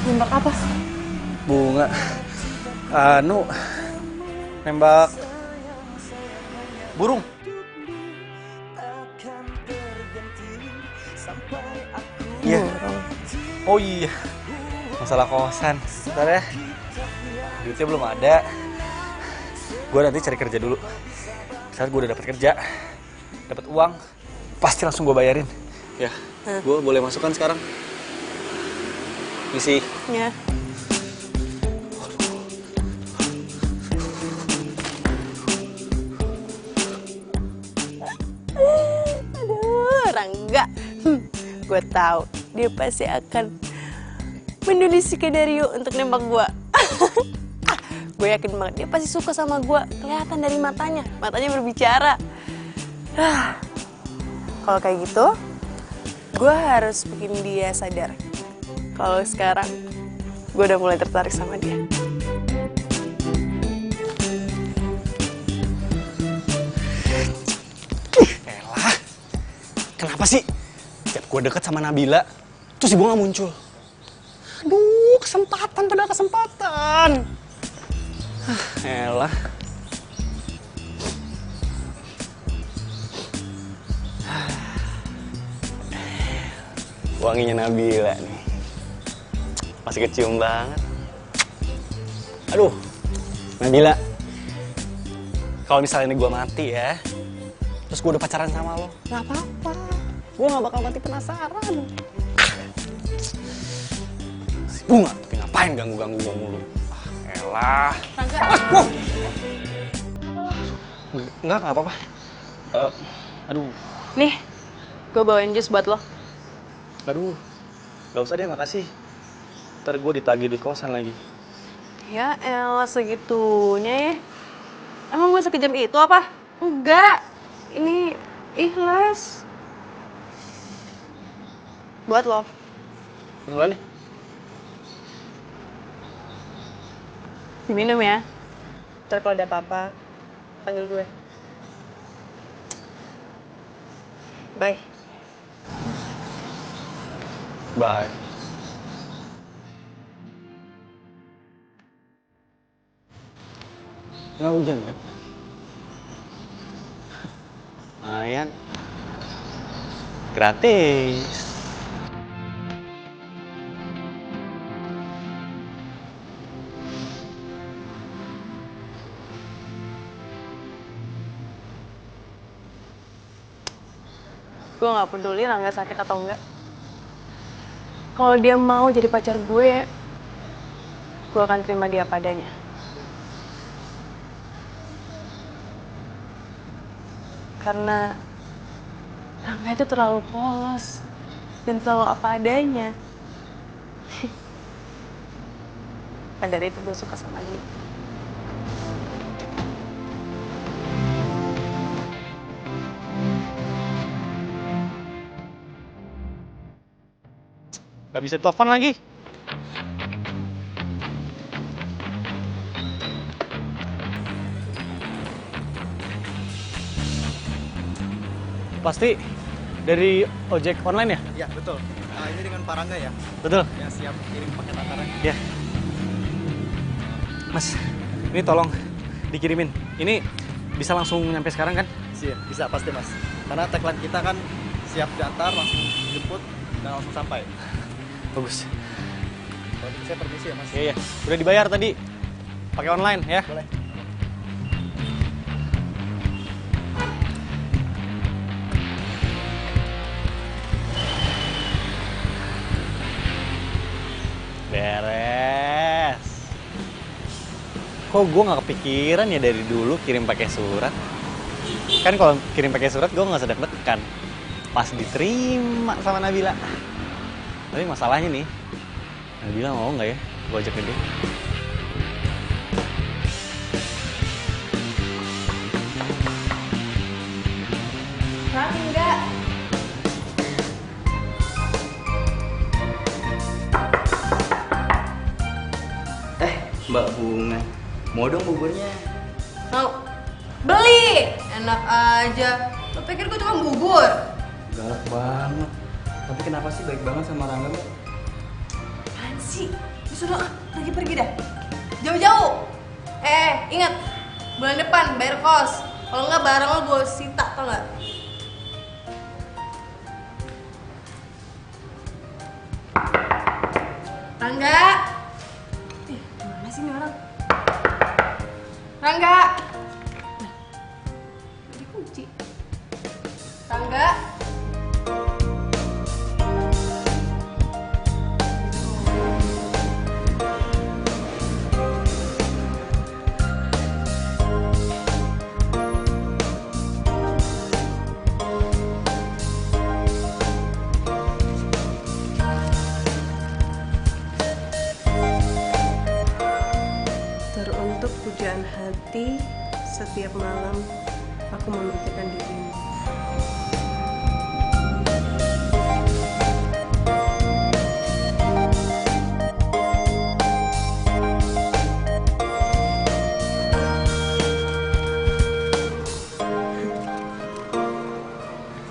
Nembak apa? Bunga. Nembak burung. Iya. Oh iya. Masalah kosan. Bentar ya. Duitnya belum ada. Gue nanti cari kerja dulu. Saat gue udah dapat kerja, dapat uang, pasti langsung gue bayarin. Ya. Gue boleh masukkan sekarang. Misi. Ya. Aduh, Rangga. Gue tahu dia pasti akan mendelisik Dario untuk nembak gue. Gue yakin banget dia pasti suka sama gue. Kelihatan dari matanya berbicara. Kalau kayak gitu, gue harus bikin dia sadar kalau sekarang gue udah mulai tertarik sama dia. Elah, kenapa sih tiap gue deket sama Nabila, terus si Bunga muncul? Aduh, kesempatan pada kesempatan. Elah. Wanginya Nabila nih. Masih kecium banget. Aduh, Nabila. Kalau misalnya ini gue mati ya, terus gue udah pacaran sama lo, nggak apa-apa. Gue nggak bakal mati penasaran. Si Bunga, tapi ngapain ganggu-ganggu gue mulu? Elah. Rangga. Wow. Nggak apa-apa. Aduh. Nih, gue bawain jus buat lo. Aduh, gak usah deh, makasih. Ntar gue ditagih di kosan lagi. Ya elah segitunya ya. Emang gue sekejam itu apa? Enggak. Ini ikhlas. Buat lo. Beneran nih? Diminum ya. Ntar kalau ada apa-apa, panggil gue. Bye. Bye. Nggak hujan kan? Lumayan. Gratis. Gue gak peduli Rangga sakit atau enggak. Kalau dia mau jadi pacar gue akan terima dia padanya. Karena Rangga itu terlalu polos dan selalu apa adanya. Dan dari itu gue suka sama dia. Gak bisa telepon lagi. Pasti dari ojek online ya? Ya, betul. Nah, ini dengan Pak Rangga ya? Betul. Yang siap kirim paket antaranya. Ya. Mas, ini tolong dikirimin. Ini bisa langsung nyampe sekarang kan? Bisa, pasti Mas. Karena tagline kita kan siap diantar, langsung jemput, dan langsung sampai. Bagus. Kalau gitu saya permisi ya Mas. Iya, iya. Udah dibayar tadi. Pakai online ya? Boleh. Beres. Kok gue nggak kepikiran ya dari dulu kirim pakai surat? Kan kalau kirim pakai surat gue nggak sedek-dekan. Pas diterima sama Nabila. Tapi masalahnya nih, Nabila mau nggak ya gue ajak ke dia? Rangga. Mbak Bunga, mau dong buburnya? Mau? Beli! Enak aja. Lo pikir gue tukang bubur? Galak banget. Tapi kenapa sih baik banget sama Rangga, Mbak? Apaan sih? Disuruh pergi dah. Jauh-jauh. Ingat. Bulan depan bayar kos. Kalau nggak barang lo gue sita, tau nggak? Rangga. Mana sih ini orang? Rangga. Nah, dikunci. Rangga. Teruntuk pujaan hati, setiap malam aku memikirkan dirimu.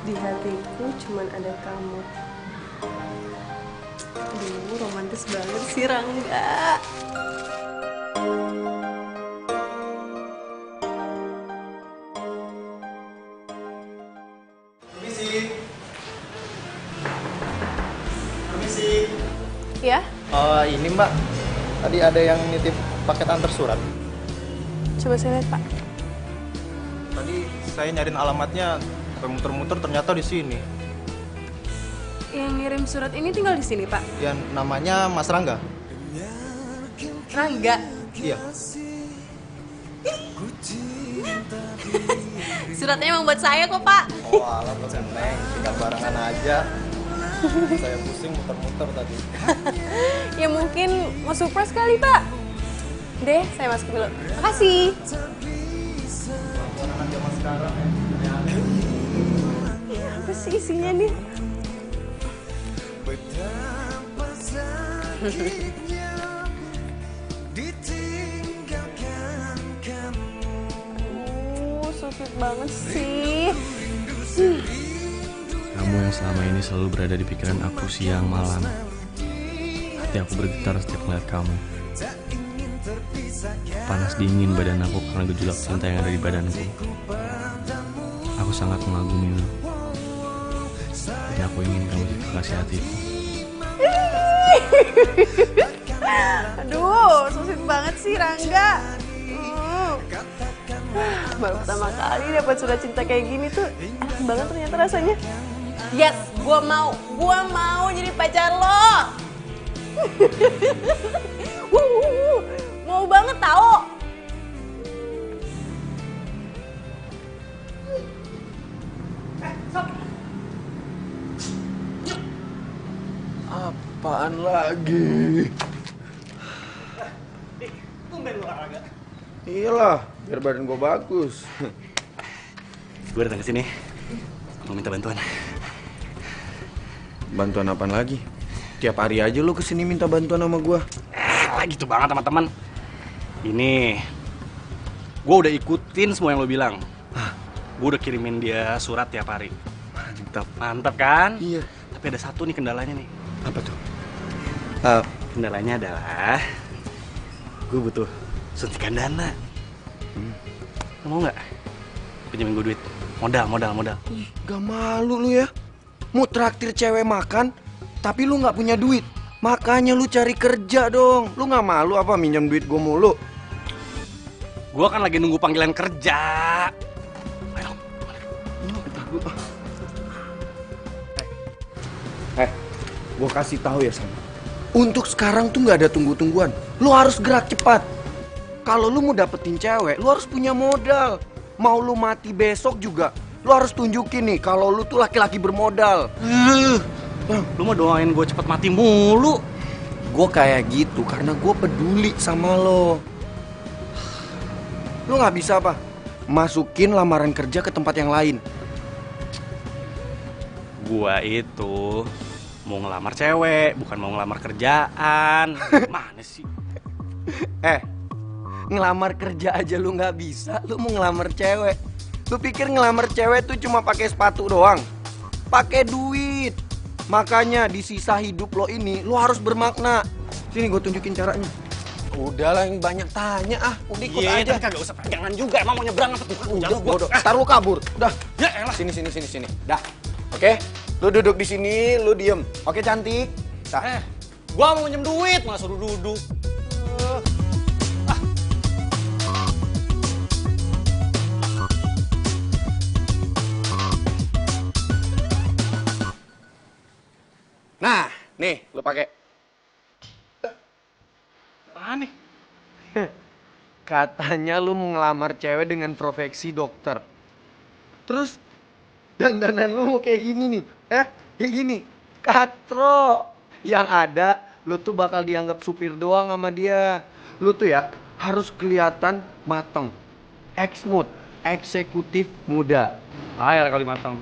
Di hatiku cuman ada kamu. Aduh, romantis banget sih Rangga. Ya? Ini Mbak, tadi ada yang nitip paket antar surat. Coba saya lihat, Pak. Tadi saya nyariin alamatnya, muter-muter ternyata di sini. Yang ngirim surat ini tinggal di sini, Pak. Yang namanya Mas Rangga. Rangga. Iya. Suratnya emang buat saya kok, Pak. Oh alah, buat Neng, tinggal barengan aja. Saya pusing muter-muter tadi. Ya mungkin mau surprise kali, Pak. Deh, saya masuk dulu. Makasih. Anak zaman sekarang ya. Apa sih isinya nih? Betapa sakitnya ditinggal so sweet banget sih. Kamu yang selama ini selalu berada di pikiran aku siang malam. Hati aku bergetar setiap melihat kamu. Panas dingin badan aku karena gejolak cinta yang ada di badanku. Aku sangat mengagumimu. Dan aku ingin kamu jadi kekasih hatiku. Aduh, so sweet banget sih Rangga. Baru pertama kali dapat surat cinta kayak gini tuh enak banget ternyata rasanya. Yes, gua mau jadi pacar lo. Mau banget tau. Apaan lagi? Tumben lu olahraga. Iyalah, biar badan gue bagus. Gue datang ke sini mau minta bantuan. Bantuan apaan lagi? Tiap hari aja lu kesini minta bantuan sama gue. Gitu banget teman-teman. Ini gue udah ikutin semua yang lo bilang. Gue udah kirimin dia surat tiap hari. Mantap kan? Iya. Tapi ada satu nih kendalanya nih. Apa tuh? Kendalanya adalah gue butuh suntikan dana. Lo mau nggak pinjemin gue duit? Modal. Gak malu lu ya? Mau traktir cewek makan, tapi lu nggak punya duit. Makanya lu cari kerja dong. Lu nggak malu apa minjem duit gue mulu? Gue kan lagi nunggu panggilan kerja. Ayo dong. Gue kasih tahu ya sama. Untuk sekarang tuh nggak ada tunggu-tungguan. Lu harus gerak cepat. Kalau lu mau dapetin cewek, lu harus punya modal. Mau lu mati besok juga, lu harus tunjukin nih kalau lu tuh laki-laki bermodal. Lu mau doain gue cepet mati mulu. Gue kayak gitu karena gue peduli sama lo. Lu nggak bisa apa? Masukin lamaran kerja ke tempat yang lain. Gua itu mau ngelamar cewek, bukan mau ngelamar kerjaan. Mana sih? Ngelamar kerja aja lu nggak bisa, lu mau ngelamar cewek. Lu pikir ngelamar cewek tuh cuma pakai sepatu doang? Pakai duit. Makanya di sisa hidup lo ini, lo harus bermakna. Sini gue tunjukin caranya. Udahlah yang banyak tanya udah ikut aja. Kagak usah jangan juga, emang mau nyebrang apa tuh? Udah, bodoh. Ntar lu kabur. Udah. Ya elah. Sini. Dah. Oke? Lu duduk di sini, lu diem. Oke, cantik. Gua mau minjem duit, malah suruh duduk. Nah, nih, lu pakai. Apaan nih? Katanya lu mau ngelamar cewek dengan profesi dokter. Terus dandanan lu mau kayak gini nih. Kayak gini. Katro. Yang ada lu tuh bakal dianggap supir doang sama dia. Lu tuh ya harus kelihatan mateng. Ex-mood, eksekutif muda. Ya kali matang.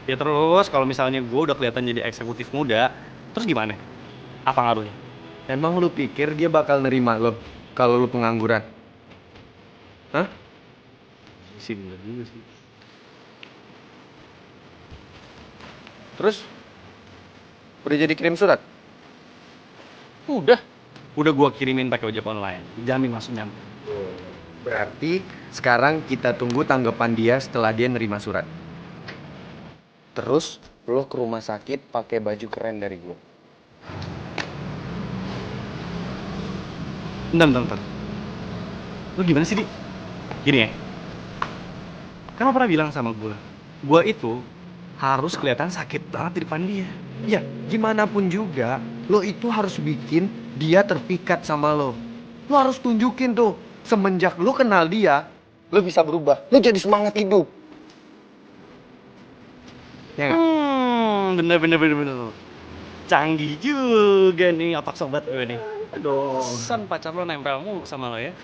Ya terus kalau misalnya gue udah kelihatan jadi eksekutif muda, terus gimana? Apa ngaruhnya? Emang lu pikir dia bakal nerima lo kalau lu pengangguran? Hah? Sih bener juga sih. Terus? Udah jadi kirim surat? Udah gua kirimin pakai ojek online. Jamin langsung nyampe. Berarti sekarang kita tunggu tanggapan dia setelah dia nerima surat. Terus lo ke rumah sakit pakai baju keren dari gue. Bentar. Lu gimana sih, Di? Gini ya. Kan lo pernah bilang sama gue itu harus kelihatan sakit banget di depan dia. Ya, gimana pun juga, lo itu harus bikin dia terpikat sama lo. Lo harus tunjukin tuh, semenjak lo kenal dia, lo bisa berubah. Lo jadi semangat hidup. Ya nggak? Bener. Canggih juga nih otak sobat gue nih. Aduh, san pacar lo nempel mulu sama lo ya?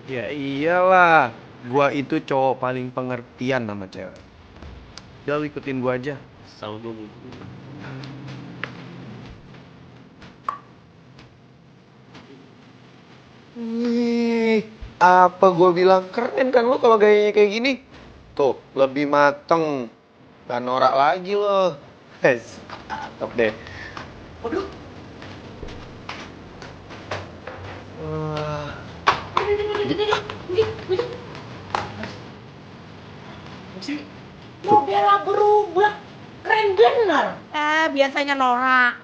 Ya iyalah, gua itu cowok paling pengertian sama cewek. Udah lu ikutin gua aja. Selalu gue. Wih, apa gua bilang keren kan lo kalau gayanya kayak gini? Tuh, lebih mateng. Gak norak lagi loh. Mantap deh. Waduh. Wah. Modelnya berubah. Keren bener. Biasanya norak.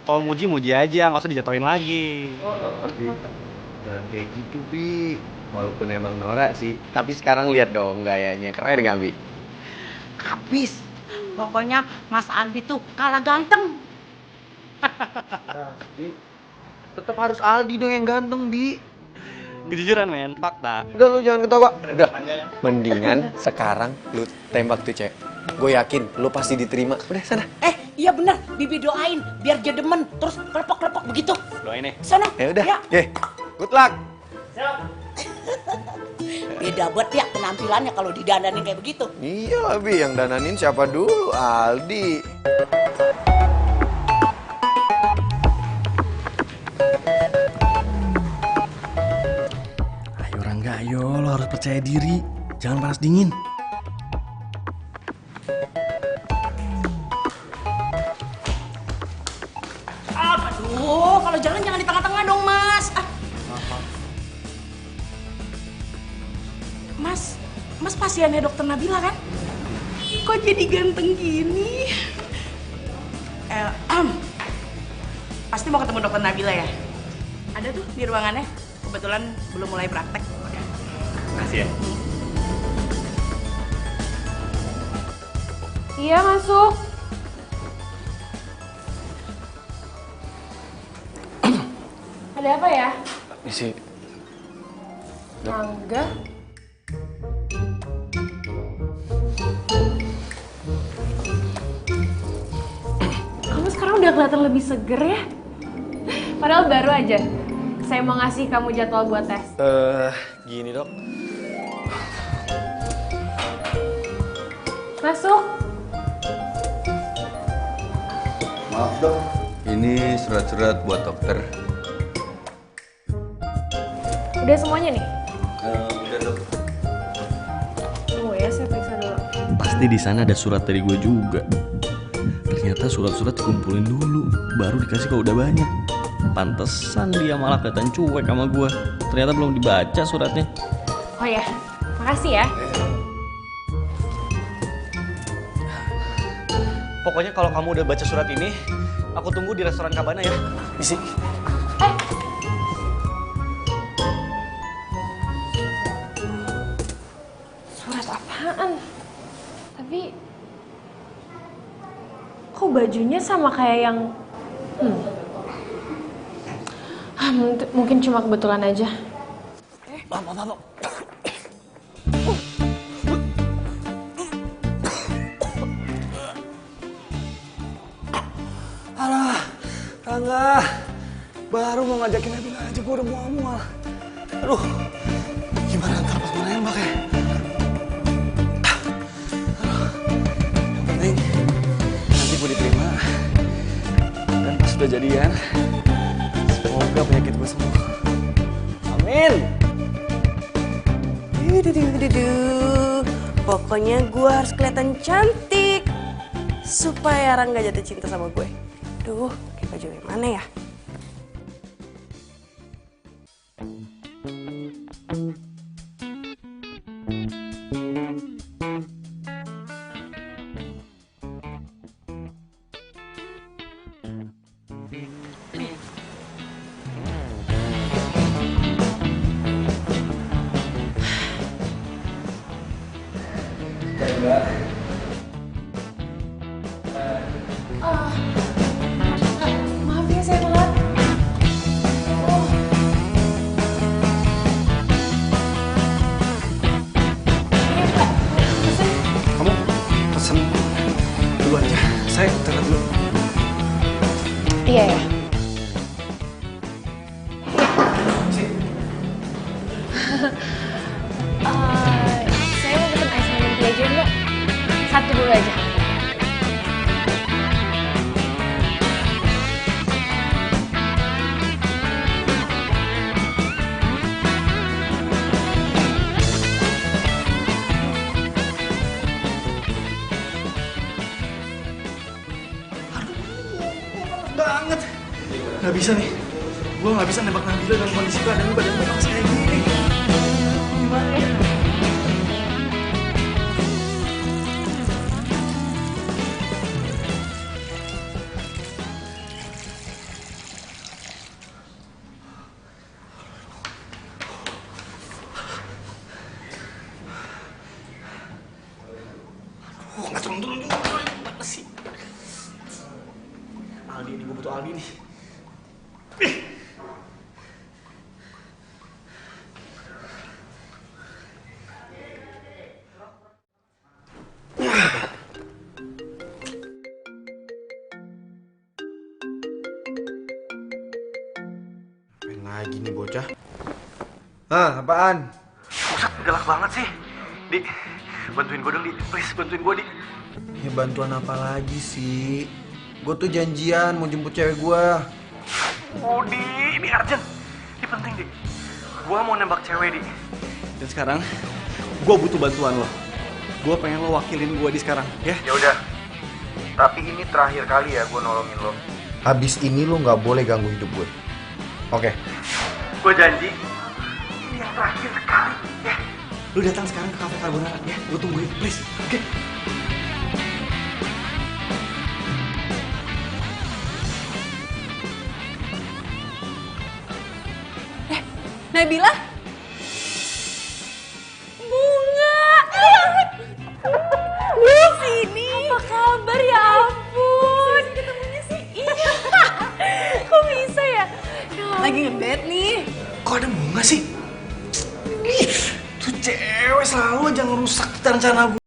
Kalau muji aja, nggak usah dijatuhin lagi. Jangan kayak gitu, Bi. Walaupun emang norak sih, tapi sekarang lihat dong gayanya. Keren gak, Bi? Habis. Pokoknya Mas Aldi tuh kalah ganteng. Tetap harus Aldi dong yang ganteng, Bi. Kejujuran men, fakta. Udah lu jangan ketawa. Udah. Mendingan sekarang lu tembak tuh cewek. Gue yakin lu pasti diterima. Udah sana. Iya bener, Bibi doain biar dia demen terus kelepok-kelepok begitu. Doain nih. Sana. Ya udah. Ya. Good luck. Beda banget ya penampilannya kalau didandanin kayak begitu. Iya lah, Bi. Yang dananin siapa dulu? Aldi. Ayo Rangga, ayo lo harus percaya diri. Jangan panas dingin. Aduh, kalau jalan jangan di tengah-tengah dong, Mas. Mas pasiennya dokter Nabila kan? Kok jadi ganteng gini? Pasti mau ketemu dokter Nabila ya? Ada tuh di ruangannya. Kebetulan belum mulai praktek. Makasih ya. Iya, masuk. Ada apa ya? Isi. Rangga? Kamu sekarang udah kelihatan lebih seger ya? Padahal baru aja. Saya mau ngasih kamu jadwal buat tes. Gini dok. Masuk. Maaf dok, ini surat-surat buat dokter. Udah semuanya nih? Udah dok. Tunggu ya, saya periksa dulu. Pasti di sana ada surat dari gue juga. Ternyata surat-surat dikumpulin dulu, baru dikasih kalau udah banyak. Pantesan dia malah kelihatan cuek sama gue. Ternyata belum dibaca suratnya. Oh ya, makasih ya. Pokoknya kalau kamu udah baca surat ini, aku tunggu di restoran Cabana ya. Isi. Surat apaan? Tapi kok bajunya sama kayak yang mungkin cuma kebetulan aja. Alah, Rangga, baru mau ngajakin Nabila aja gue udah mual-mual. Aduh, gimana ntar pas gue nembak ya? Yang penting nanti gue diterima dan pas udah jadian, semoga penyakit gue sembuh. Amin. Pokoknya gue harus kelihatan cantik supaya Rangga jatuh cinta sama gue. Duh, pakai baju yang mana ya? Maaf ya saya telat. Kamu pesen dulu aja, saya terangkat dulu. Iya ya. Saya mau pesen ice lemon tea aja mbak. Satu dulu aja. Gak bisa nih. Gue gak bisa nembak Nabila dalam kondisi keadaan badan gue panas kayak gini. Gimana ya? Nggak turun-turun juga, gimana sih? Aldi nih, gue butuh Aldi nih. Main lagi nih bocah. Hah, apaan? Buset, galak banget sih. Di, bantuin gue dong, Di. Please, bantuin gue, Di. Ya bantuan apa lagi sih? Gue tuh janjian mau jemput cewek gue. Oh, Di, ini urgent. Ini penting, Di. Gue mau nembak cewek, Di. Dan sekarang, gue butuh bantuan lo. Gue pengen lo wakilin gue di sekarang, ya? Ya udah. Tapi ini terakhir kali ya gue nolongin lo. Habis ini lo nggak boleh ganggu hidup gue. Oke. Gue janji. Ini yang terakhir kali, ya? Lu datang sekarang ke Cafe Carbonara, ya? Gue tungguin, please. Oke? Nabila? Bunga! Sini! Apa kabar ya ampun? Ketemunya sih? Iya! Kok bisa ya? Lagi ngebet nih. Kok ada bunga sih? Ih, tuh cewek selalu aja ngerusak kita rencana gue.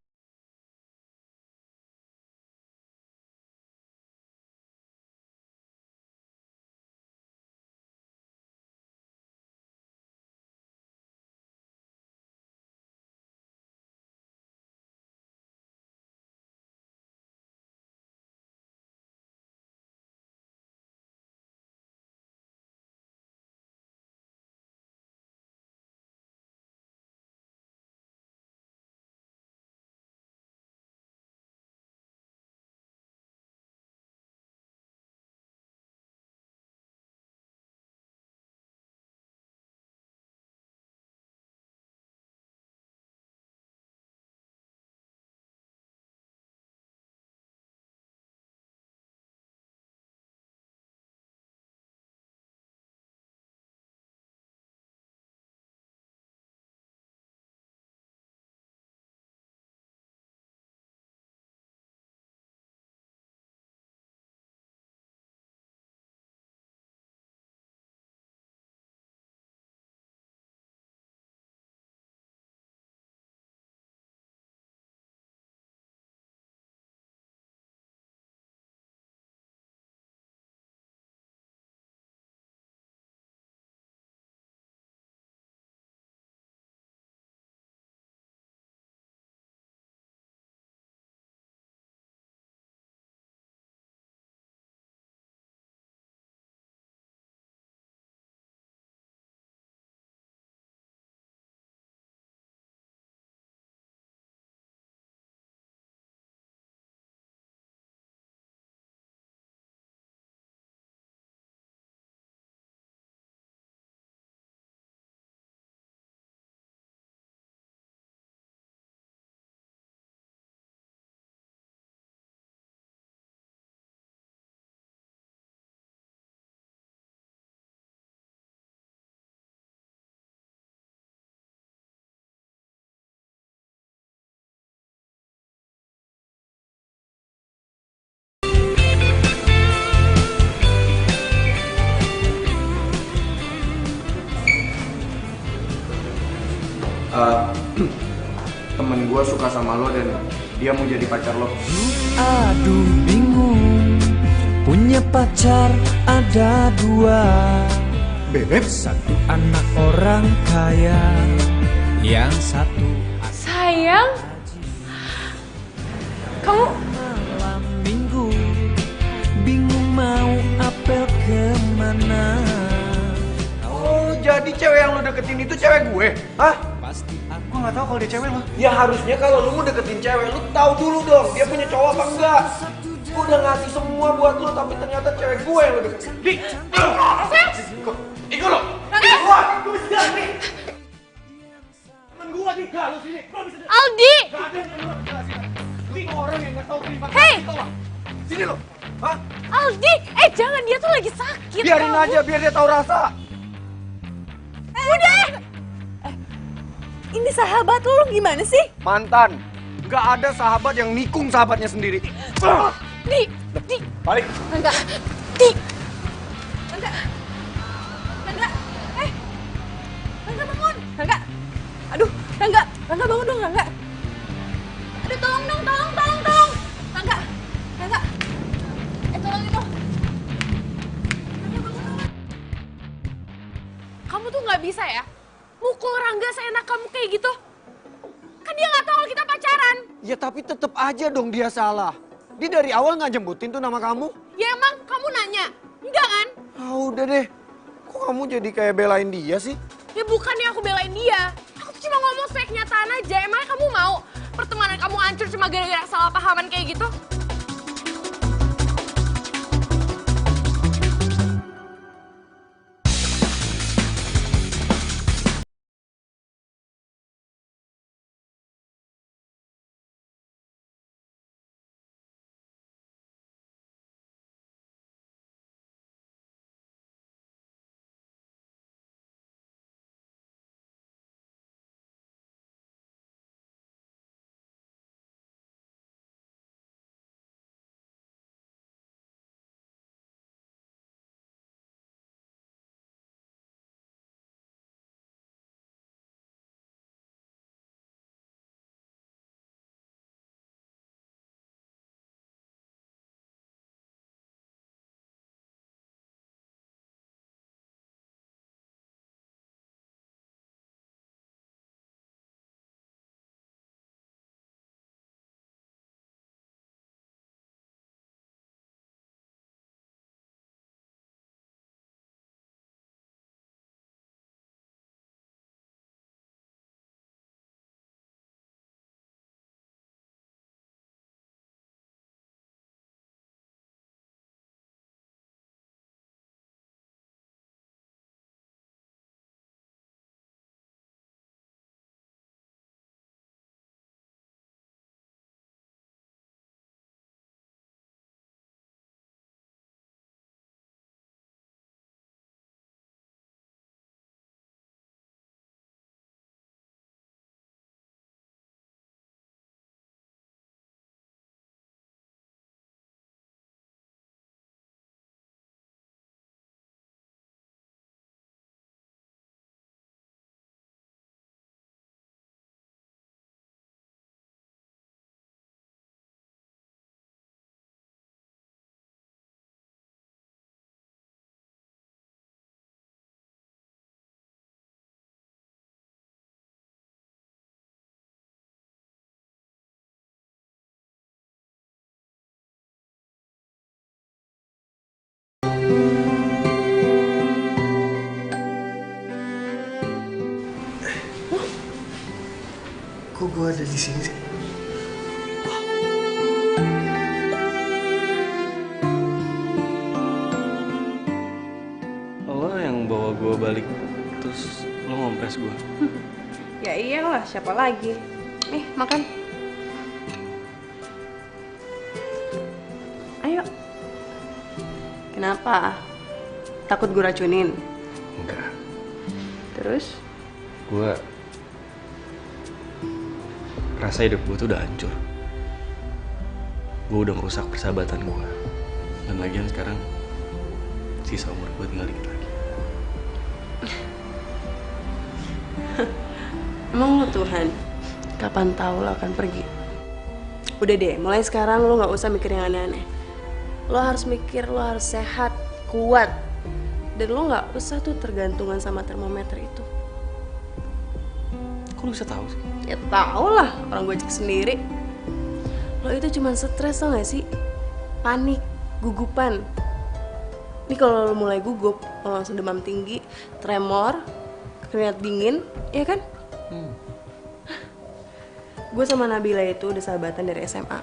Temen gue suka sama lo dan dia mau jadi pacar lo. Aduh bingung, punya pacar ada dua. Bebek? Satu anak orang kaya, yang satu Sayang, kamu malam minggu, bingung mau apel kemana. Oh, jadi cewek yang lo deketin itu cewek gue? Hah? Pasti Gue nggak tahu kalau dia cewek lo. Ya harusnya kalau lo mau deketin cewek, lo tahu dulu dong dia punya cowok apa enggak. Gue udah ngasih semua buat lu, tapi ternyata cewek gue yang lu deketin. Dik! Ikut lo! Keluar! Gue bisa jalan nih! Temen gue nih, gak lu sini! Aldi! Gak ada yang lu jelasin. Dik orang yang gak tau terima kasih. Hei! Sini lo! Hah? Aldi! Jangan, dia tuh lagi sakit. Biarin aja, biar dia tahu rasa. Udah! Ini sahabat lu gimana sih? Mantan. Gak ada sahabat yang nikung sahabatnya sendiri. Di! Balik. Enggak! Di! Enggak! Rangga bangun! Rangga! Aduh, Rangga bangun dong, Rangga! Aduh, tolong dong, tolong! Rangga! Tolongin dong! Rangga bangun dong! Kamu tuh nggak bisa ya? Mukul Rangga seenak kamu kayak gitu. Kan dia nggak tahu kalau kita pacaran. Ya tapi tetep aja dong dia salah. Dia dari awal nggak jemputin tuh nama kamu. Ya emang kamu nanya? Enggak kan? Ah udah deh. Kok kamu jadi kayak belain dia sih? Ya bukannya aku belain dia. Aku tuh cuma ngomong sesuai kenyataan aja. Emangnya kamu mau pertemanan kamu hancur cuma gara-gara salah pahaman kayak gitu? Kok gue ada di sini sih? Lo yang bawa gue balik, terus lo ngompres gue. Ya iyalah, siapa lagi? Nih, makan. Ayo. Kenapa? Takut gue racunin? Enggak. Terus? Gue rasa hidup gue tuh udah hancur. Gue udah ngerusak persahabatan gue. Dan lagian sekarang sisa umur gue tinggal dikit lagi. Emang lo Tuhan, kapan tahu lo akan pergi? Udah deh, mulai sekarang lo gak usah mikir yang aneh-aneh. Lo harus mikir, lo harus sehat, kuat. Dan lo gak usah tuh tergantungan sama termometer itu. Kok lo bisa tahu sih? Ya tau lah, orang gue cek sendiri. Lo itu cuma stres tau gak sih? Panik, gugupan. Ini kalau lo mulai gugup, lo langsung demam tinggi, tremor, keringat dingin, ya kan? Gue sama Nabila itu udah sahabatan dari SMA.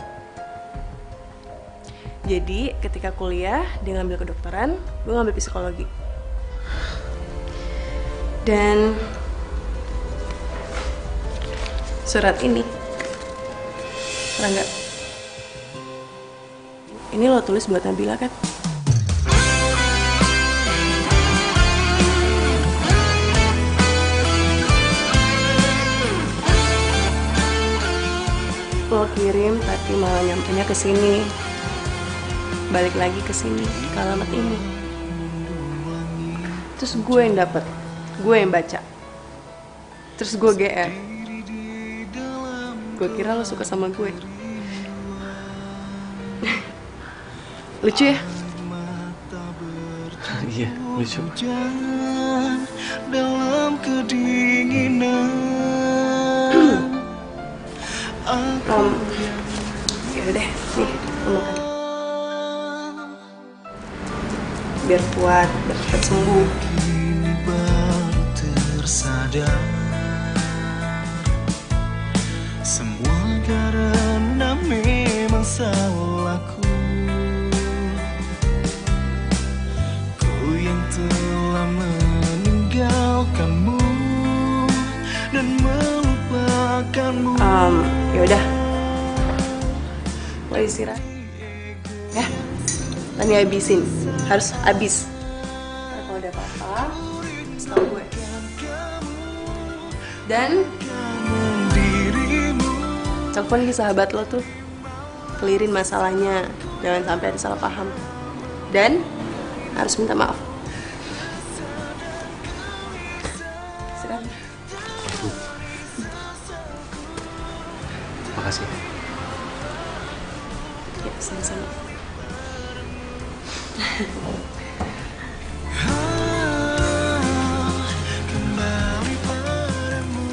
Jadi ketika kuliah dia ngambil kedokteran, gue ngambil psikologi. Dan surat ini, Rangga, ini lo tulis buat Nabila kan? Lo kirim tapi malah nyampenya ke sini. Balik lagi ke sini, ke alamat ini. Terus gue yang dapet, gue yang baca. Terus gue GR. Gue kira lo suka sama gue. Lucu ya? Iya, lucu. Dalam kedinginan. Ya deh, nih, lo makan. Biar kuat, biar cepat sembuh. Kini baru tersadar, semua karena memang salahku. Ku yang telah meninggalkanmu dan melupakanmu. Yaudah, lo istirahat ya, tadi habisin, harus habis. Ntar kalau ada apa-apa, setahu gue. Dan telepon ke sahabat lo tuh, clearin masalahnya, jangan sampai ada salah paham. Dan harus minta maaf. Istirahat. Makasih. Ya, sama-sama. Kembali padamu.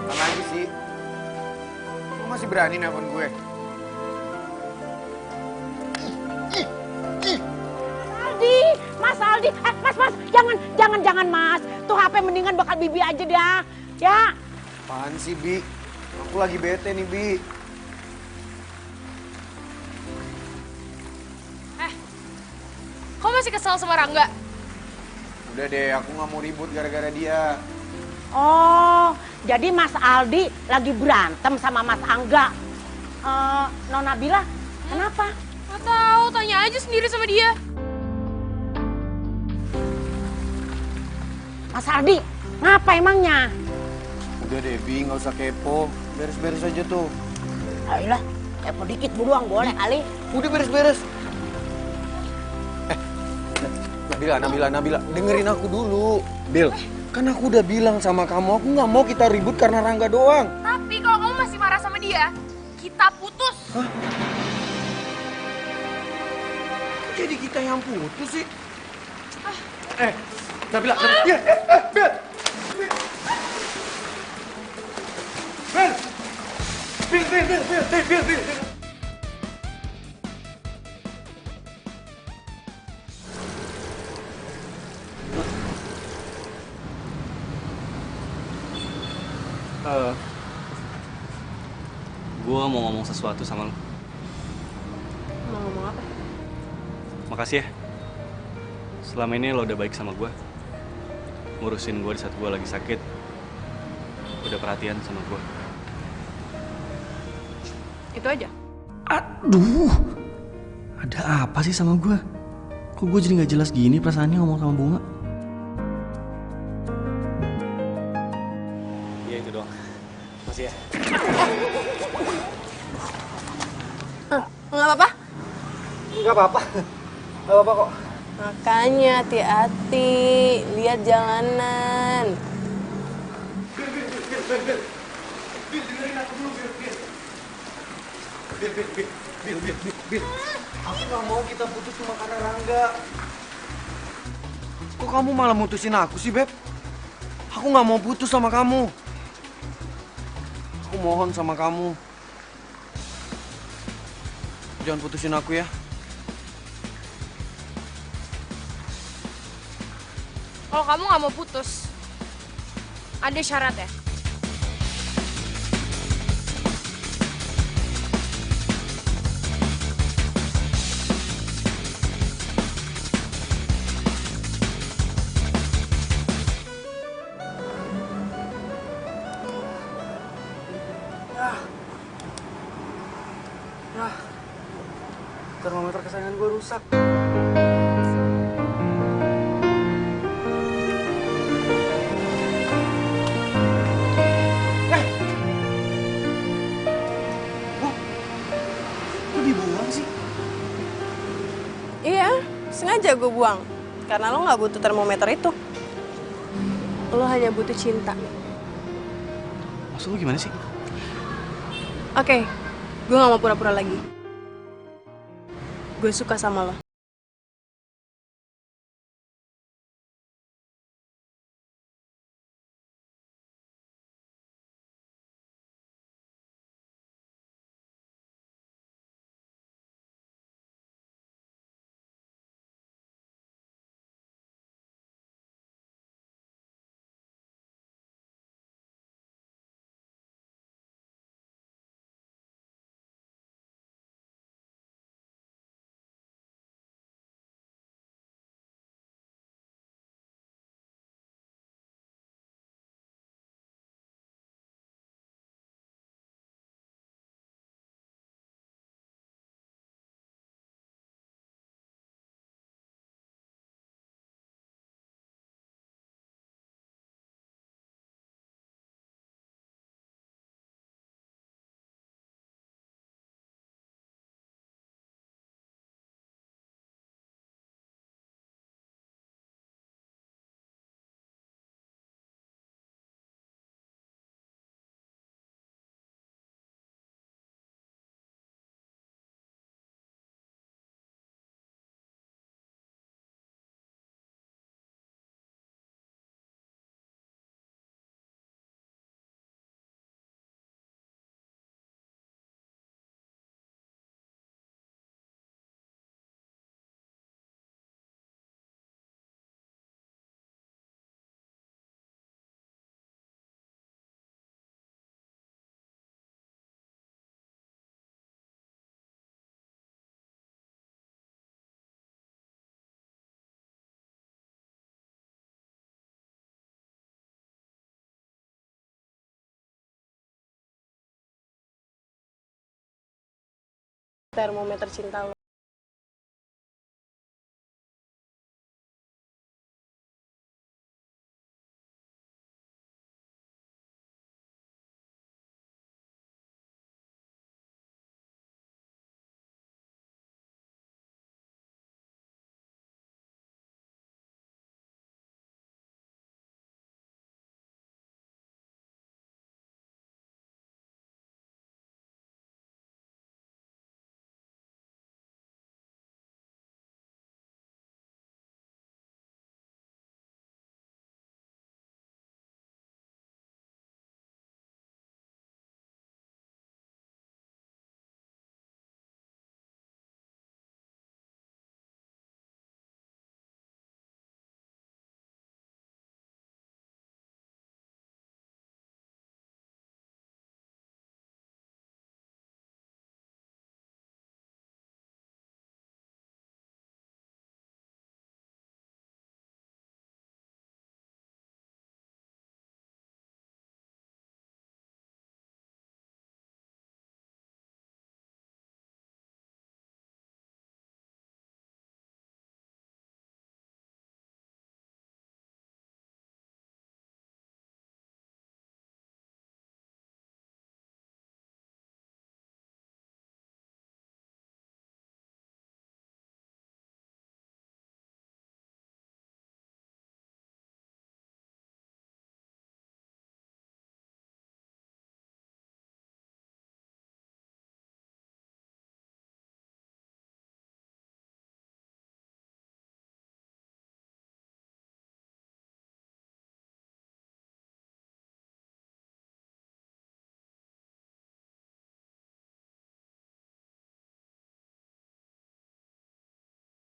Apa lagi sih? Lu masih berani nelfon gue? Aldi, Mas Aldi, Mas, jangan Mas. Tuh HP mendingan bakal Bibi aja dah, ya. Apaan sih, Bi? Aku lagi bete nih, Bi. Kok masih kesel sama Rangga? Udah deh, aku nggak mau ribut gara-gara dia. Oh, jadi Mas Aldi lagi berantem sama Mas Angga. Nona Bila, kenapa? Gak tahu, tanya aja sendiri sama dia. Mas Aldi, ngapa emangnya? Udah deh, Bi, nggak usah kepo. Beres-beres aja tuh. Ayolah, kepo dikit buruang boleh kali. Udah beres-beres. Nabila, dengerin aku dulu. Bil, kan aku udah bilang sama kamu, aku nggak mau kita ribut karena Rangga doang. Tapi kalau kamu masih marah sama dia, kita putus. Hah? Jadi kita yang putus sih? Nabila, ya, Bil. Gue mau ngomong sesuatu sama lo. Mau ngomong apa? Makasih ya. Selama ini lo udah baik sama gue. Ngurusin gue di saat gue lagi sakit. Udah perhatian sama gue. Itu aja? Aduh. Ada apa sih sama gue? Kok gue jadi gak jelas gini perasaannya ngomong sama Bunga? Iya itu doang. Makasih ya. Nggak apa-apa? Nggak apa-apa. Nggak apa-apa kok. Makanya hati-hati, lihat jalanan. Bil, dengerin aku dulu, Bil. Aku nggak mau kita putus cuma karena Rangga. Kok kamu malah mutusin aku sih, Beb? Aku Aku nggak mau putus sama kamu. Aku mohon sama kamu. Jangan putusin aku ya. Kalau kamu nggak mau putus, ada syarat ya? Termometer kesayangan gue rusak. Kok dibuang sih? Iya, sengaja gue buang. Karena lo nggak butuh termometer itu. Lo hanya butuh cinta. Maksud lu gimana sih? Oke, gue gak mau pura-pura lagi. Gue suka sama lo. Termometer cinta lo.